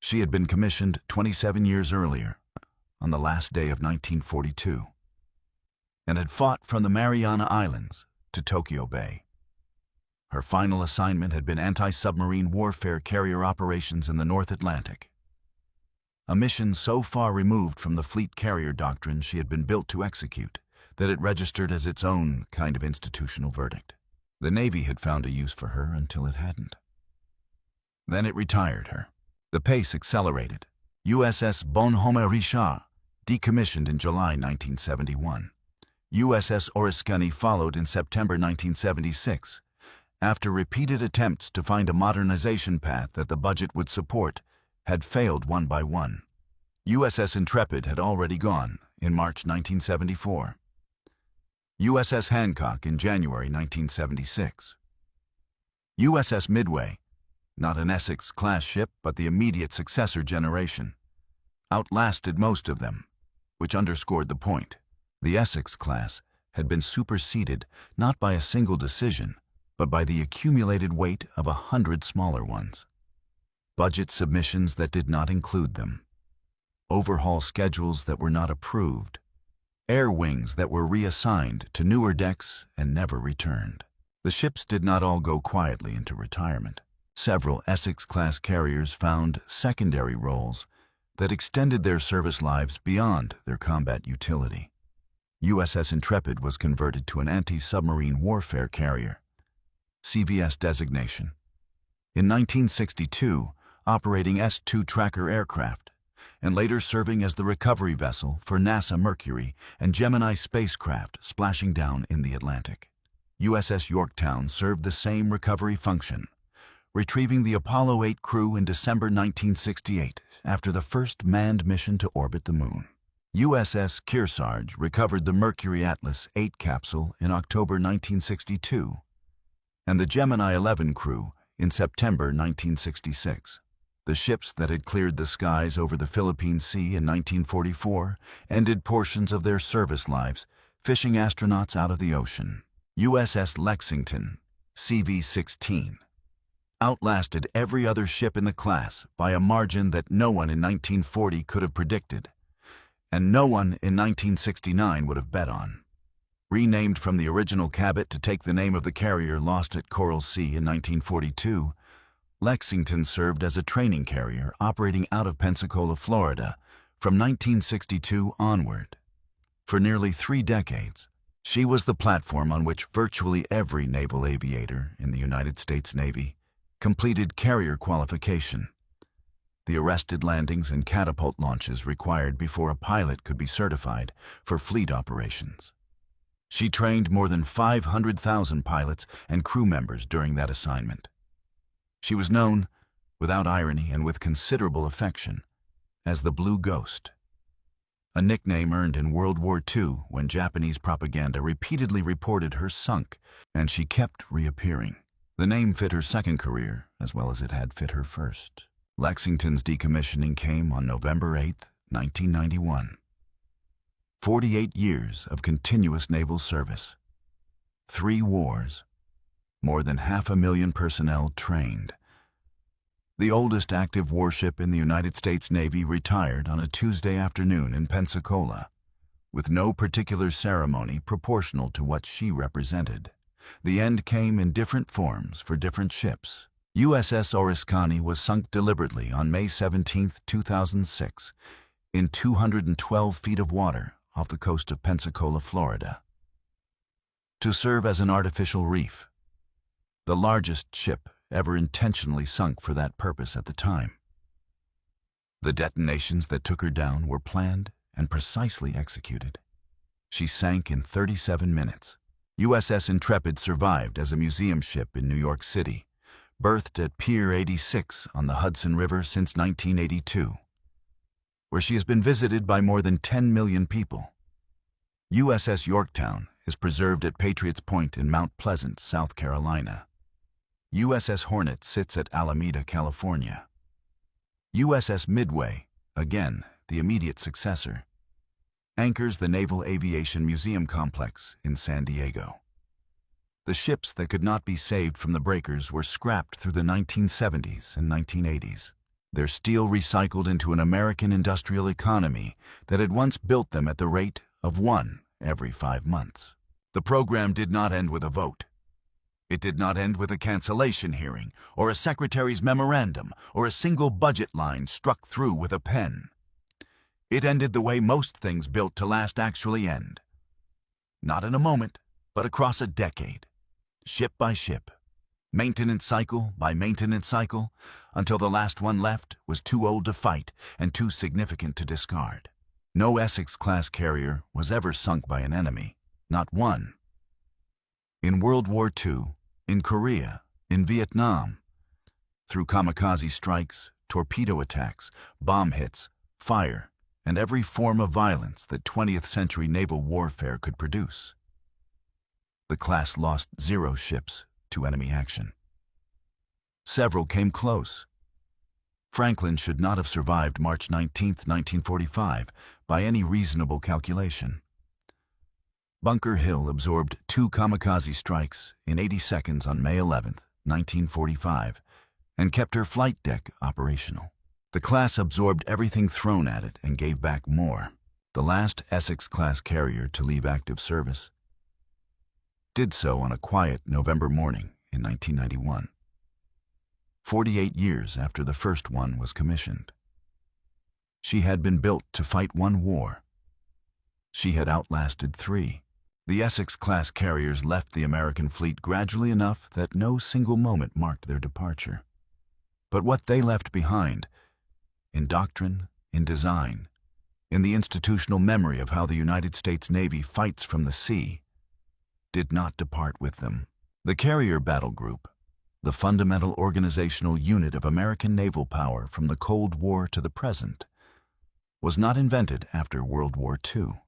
She had been commissioned 27 years earlier, on the last day of 1942, and had fought from the Mariana Islands to Tokyo Bay. Her final assignment had been anti-submarine warfare carrier operations in the North Atlantic, a mission so far removed from the fleet carrier doctrine she had been built to execute that it registered as its own kind of institutional verdict. The Navy had found a use for her until it hadn't. Then it retired her. The pace accelerated. USS Bonhomme Richard decommissioned in July 1971. USS Oriskany followed in September 1976, after repeated attempts to find a modernization path that the budget would support had failed one by one. USS Intrepid had already gone in March 1974. USS Hancock in January 1976. USS Midway, not an Essex-class ship but the immediate successor generation, outlasted most of them, which underscored the point. The Essex-class had been superseded not by a single decision, but by the accumulated weight of 100 smaller ones. Budget submissions that did not include them, overhaul schedules that were not approved, air wings that were reassigned to newer decks and never returned. The ships did not all go quietly into retirement. Several Essex-class carriers found secondary roles that extended their service lives beyond their combat utility. USS Intrepid was converted to an anti-submarine warfare carrier, CVS designation. In 1962, operating S-2 tracker aircraft, and later serving as the recovery vessel for NASA Mercury and Gemini spacecraft splashing down in the Atlantic. USS Yorktown served the same recovery function, retrieving the Apollo 8 crew in December 1968 after the first manned mission to orbit the Moon. USS Kearsarge recovered the Mercury Atlas 8 capsule in October 1962, and the Gemini 11 crew in September 1966. The ships that had cleared the skies over the Philippine Sea in 1944 ended portions of their service lives fishing astronauts out of the ocean. USS Lexington, CV-16, outlasted every other ship in the class by a margin that no one in 1940 could have predicted, and no one in 1969 would have bet on. Renamed from the original Cabot to take the name of the carrier lost at Coral Sea in 1942, Lexington served as a training carrier operating out of Pensacola, Florida, from 1962 onward. For nearly 3 decades, she was the platform on which virtually every naval aviator in the United States Navy completed carrier qualification, the arrested landings and catapult launches required before a pilot could be certified for fleet operations. She trained more than 500,000 pilots and crew members during that assignment. She was known, without irony and with considerable affection, as the Blue Ghost, a nickname earned in World War II when Japanese propaganda repeatedly reported her sunk, and she kept reappearing. The name fit her second career as well as it had fit her first. Lexington's decommissioning came on November 8, 1991. 48 years of continuous naval service, 3 wars, more than 500,000 personnel trained. The oldest active warship in the United States Navy retired on a Tuesday afternoon in Pensacola, with no particular ceremony proportional to what she represented. The end came in different forms for different ships. USS Oriskany was sunk deliberately on May 17, 2006, in 212 feet of water off the coast of Pensacola, Florida, to serve as an artificial reef, the largest ship ever intentionally sunk for that purpose at the time. The detonations that took her down were planned and precisely executed. She sank in 37 minutes. USS Intrepid survived as a museum ship in New York City, berthed at Pier 86 on the Hudson River since 1982, where she has been visited by more than 10 million people. USS Yorktown is preserved at Patriots Point in Mount Pleasant, South Carolina. USS Hornet sits at Alameda, California. USS Midway, again the immediate successor, anchors the Naval Aviation Museum Complex in San Diego. The ships that could not be saved from the breakers were scrapped through the 1970s and 1980s, their steel recycled into an American industrial economy that had once built them at the rate of 1 every 5 months. The program did not end with a vote. It did not end with a cancellation hearing, or a secretary's memorandum, or a single budget line struck through with a pen. It ended the way most things built to last actually end. Not in a moment, but across a decade, ship by ship, maintenance cycle by maintenance cycle, until the last one left was too old to fight and too significant to discard. No Essex-Class carrier was ever sunk by an enemy, not one. In World War II, in Korea, in Vietnam, through kamikaze strikes, torpedo attacks, bomb hits, fire, and every form of violence that 20th century naval warfare could produce, the class lost 0 ships to enemy action. Several came close. Franklin should not have survived March 19, 1945, by any reasonable calculation. Bunker Hill absorbed 2 kamikaze strikes in 80 seconds on May 11, 1945, and kept her flight deck operational. The class absorbed everything thrown at it and gave back more. The last Essex-Class carrier to leave active service did so on a quiet November morning in 1991, 48 years after the first one was commissioned. She had been built to fight 1 war. She had outlasted 3. The Essex-Class carriers left the American fleet gradually enough that no single moment marked their departure. But what they left behind, in doctrine, in design, in the institutional memory of how the United States Navy fights from the sea, did not depart with them. The Carrier Battle Group, the fundamental organizational unit of American naval power from the Cold War to the present, was not invented after World War II.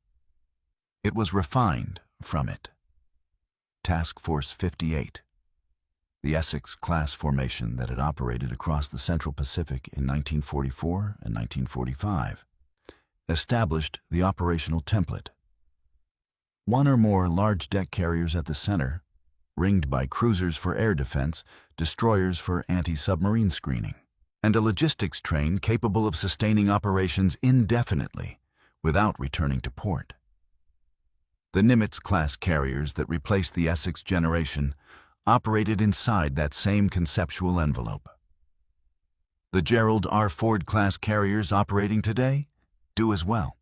It was refined from it. Task Force 58, the Essex-Class formation that had operated across the Central Pacific in 1944 and 1945, established the operational template. 1 or more large deck carriers at the center, ringed by cruisers for air defense, destroyers for anti-submarine screening, and a logistics train capable of sustaining operations indefinitely without returning to port. The Nimitz-class carriers that replaced the Essex generation operated inside that same conceptual envelope. The Gerald R. Ford-class carriers operating today do as well.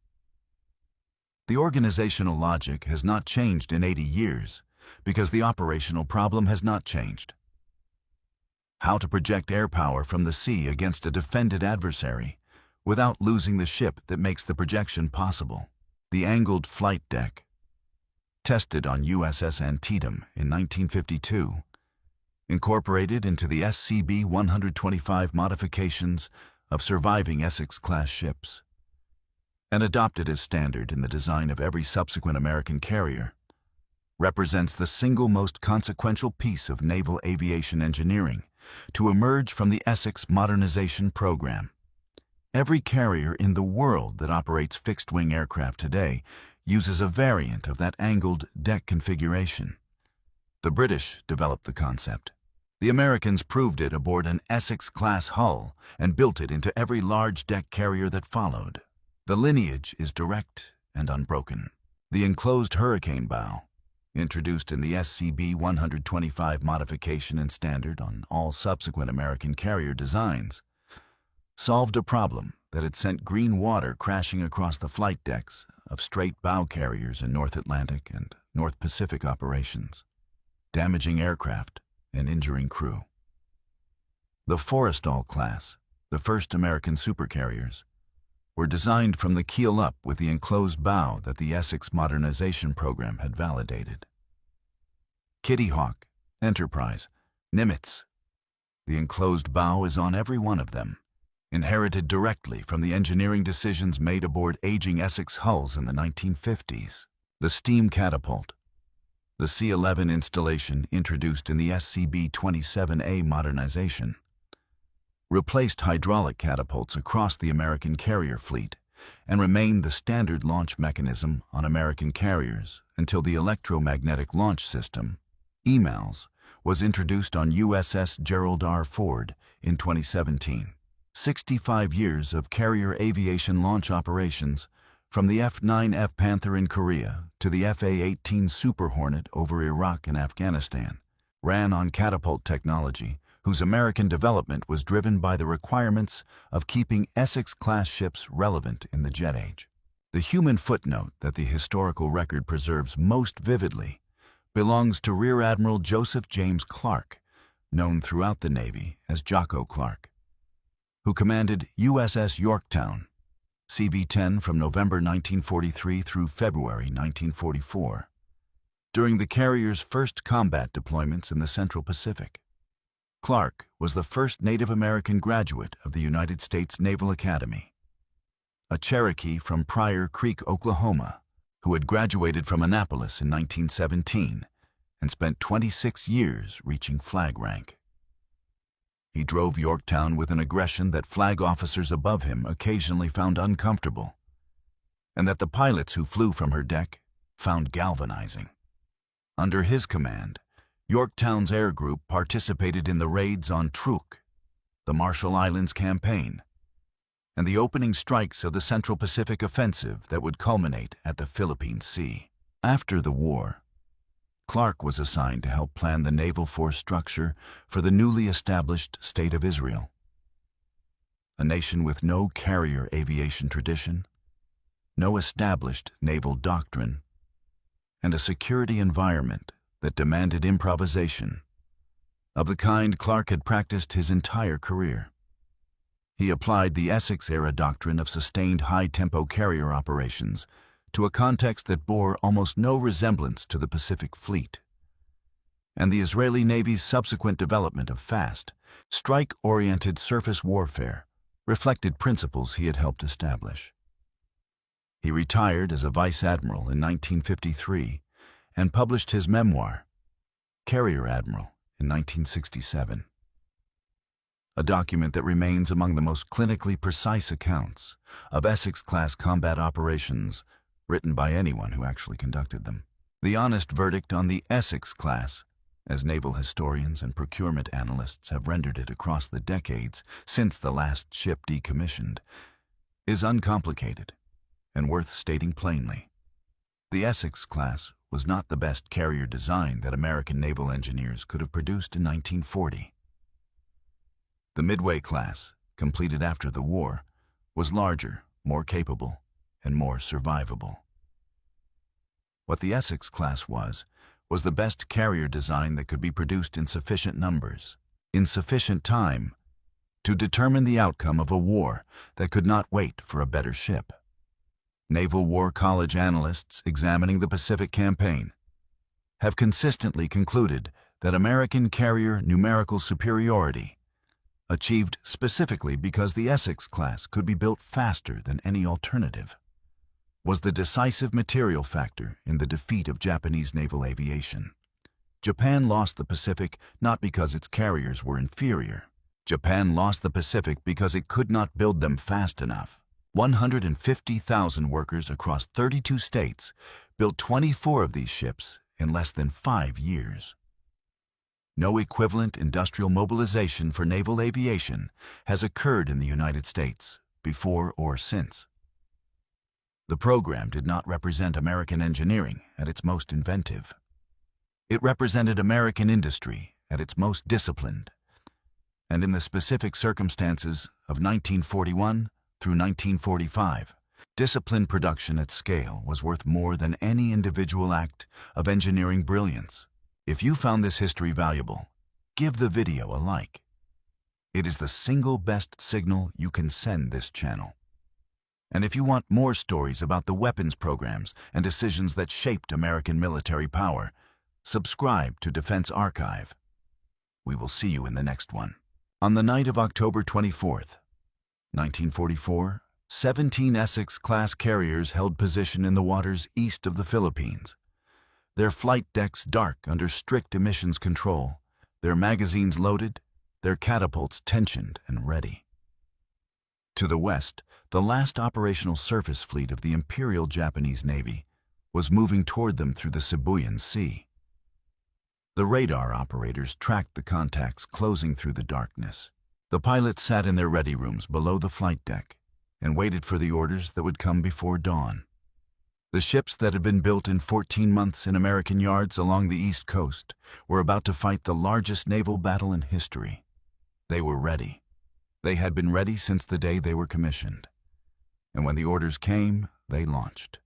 The organizational logic has not changed in 80 years because the operational problem has not changed. How to project air power from the sea against a defended adversary without losing the ship that makes the projection possible. The angled flight deck, tested on USS Antietam in 1952, incorporated into the SCB-125 modifications of surviving Essex-Class ships, and adopted as standard in the design of every subsequent American carrier, represents the single most consequential piece of naval aviation engineering to emerge from the Essex modernization program. Every carrier in the world that operates fixed-wing aircraft today uses a variant of that angled deck configuration. The British developed the concept. The Americans proved it aboard an Essex-class hull and built it into every large deck carrier that followed. The lineage is direct and unbroken. The enclosed hurricane bow, introduced in the SCB-125 modification and standard on all subsequent American carrier designs, solved a problem that had sent green water crashing across the flight decks of straight bow carriers in North Atlantic and North Pacific operations, damaging aircraft and injuring crew. The Forrestal class, the first American supercarriers, were designed from the keel up with the enclosed bow that the Essex modernization program had validated. Kitty Hawk, Enterprise, Nimitz. The enclosed bow is on every one of them, inherited directly from the engineering decisions made aboard aging Essex hulls in the 1950s. The steam catapult, the C-11 installation introduced in the SCB-27A modernization, replaced hydraulic catapults across the American carrier fleet and remained the standard launch mechanism on American carriers until the electromagnetic launch system, EMALS, was introduced on USS Gerald R. Ford in 2017. 65 years of carrier aviation launch operations, from the F-9F Panther in Korea to the F/A-18 Super Hornet over Iraq and Afghanistan, ran on catapult technology whose American development was driven by the requirements of keeping Essex-class ships relevant in the jet age. The human footnote that the historical record preserves most vividly belongs to Rear Admiral Joseph James Clark, known throughout the Navy as Jocko Clark, who commanded USS Yorktown, CV-10 from November 1943 through February 1944, during the carrier's first combat deployments in the Central Pacific. Clark was the first Native American graduate of the United States Naval Academy, a Cherokee from Pryor Creek, Oklahoma, who had graduated from Annapolis in 1917 and spent 26 years reaching flag rank. He drove Yorktown with an aggression that flag officers above him occasionally found uncomfortable, and that the pilots who flew from her deck found galvanizing. Under his command, Yorktown's air group participated in the raids on Truk, the Marshall Islands Campaign, and the opening strikes of the Central Pacific Offensive that would culminate at the Philippine Sea. After the war, Clark was assigned to help plan the naval force structure for the newly established State of Israel, a nation with no carrier aviation tradition, no established naval doctrine, and a security environment that demanded improvisation, of the kind Clark had practiced his entire career. He applied the Essex-era doctrine of sustained high-tempo carrier operations to a context that bore almost no resemblance to the Pacific Fleet, and the Israeli Navy's subsequent development of fast, strike-oriented surface warfare reflected principles he had helped establish. He retired as a vice admiral in 1953 and published his memoir, Carrier Admiral, in 1967, a document that remains among the most clinically precise accounts of Essex-class combat operations written by anyone who actually conducted them. The honest verdict on the Essex-class, as naval historians and procurement analysts have rendered it across the decades since the last ship decommissioned, is uncomplicated and worth stating plainly. The Essex-class was not the best carrier design that American naval engineers could have produced in 1940. The Midway class, completed after the war, was larger, more capable, and more survivable. What the Essex-Class was the best carrier design that could be produced in sufficient numbers, in sufficient time, to determine the outcome of a war that could not wait for a better ship. Naval War College analysts examining the Pacific Campaign have consistently concluded that American carrier numerical superiority, achieved specifically because the Essex-Class could be built faster than any alternative, was the decisive material factor in the defeat of Japanese naval aviation. Japan lost the Pacific not because its carriers were inferior. Japan lost the Pacific because it could not build them fast enough. 150,000 workers across 32 states built 24 of these ships in less than 5 years. No equivalent industrial mobilization for naval aviation has occurred in the United States, before or since. The program did not represent American engineering at its most inventive. It represented American industry at its most disciplined. And in the specific circumstances of 1941 through 1945, disciplined production at scale was worth more than any individual act of engineering brilliance. If you found this history valuable, give the video a like. It is the single best signal you can send this channel. And if you want more stories about the weapons programs and decisions that shaped American military power, subscribe to Defense Archive. We will see you in the next one. On the night of October 24th, 1944, 17 Essex-Class carriers held position in the waters east of the Philippines. Their flight decks dark under strict emissions control, their magazines loaded, their catapults tensioned and ready. To the west, the last operational surface fleet of the Imperial Japanese Navy was moving toward them through the Philippine Sea. The radar operators tracked the contacts closing through the darkness. The pilots sat in their ready rooms below the flight deck and waited for the orders that would come before dawn. The ships that had been built in 14 months in American yards along the East Coast were about to fight the largest naval battle in history. They were ready. They had been ready since the day they were commissioned. And when the orders came, they launched.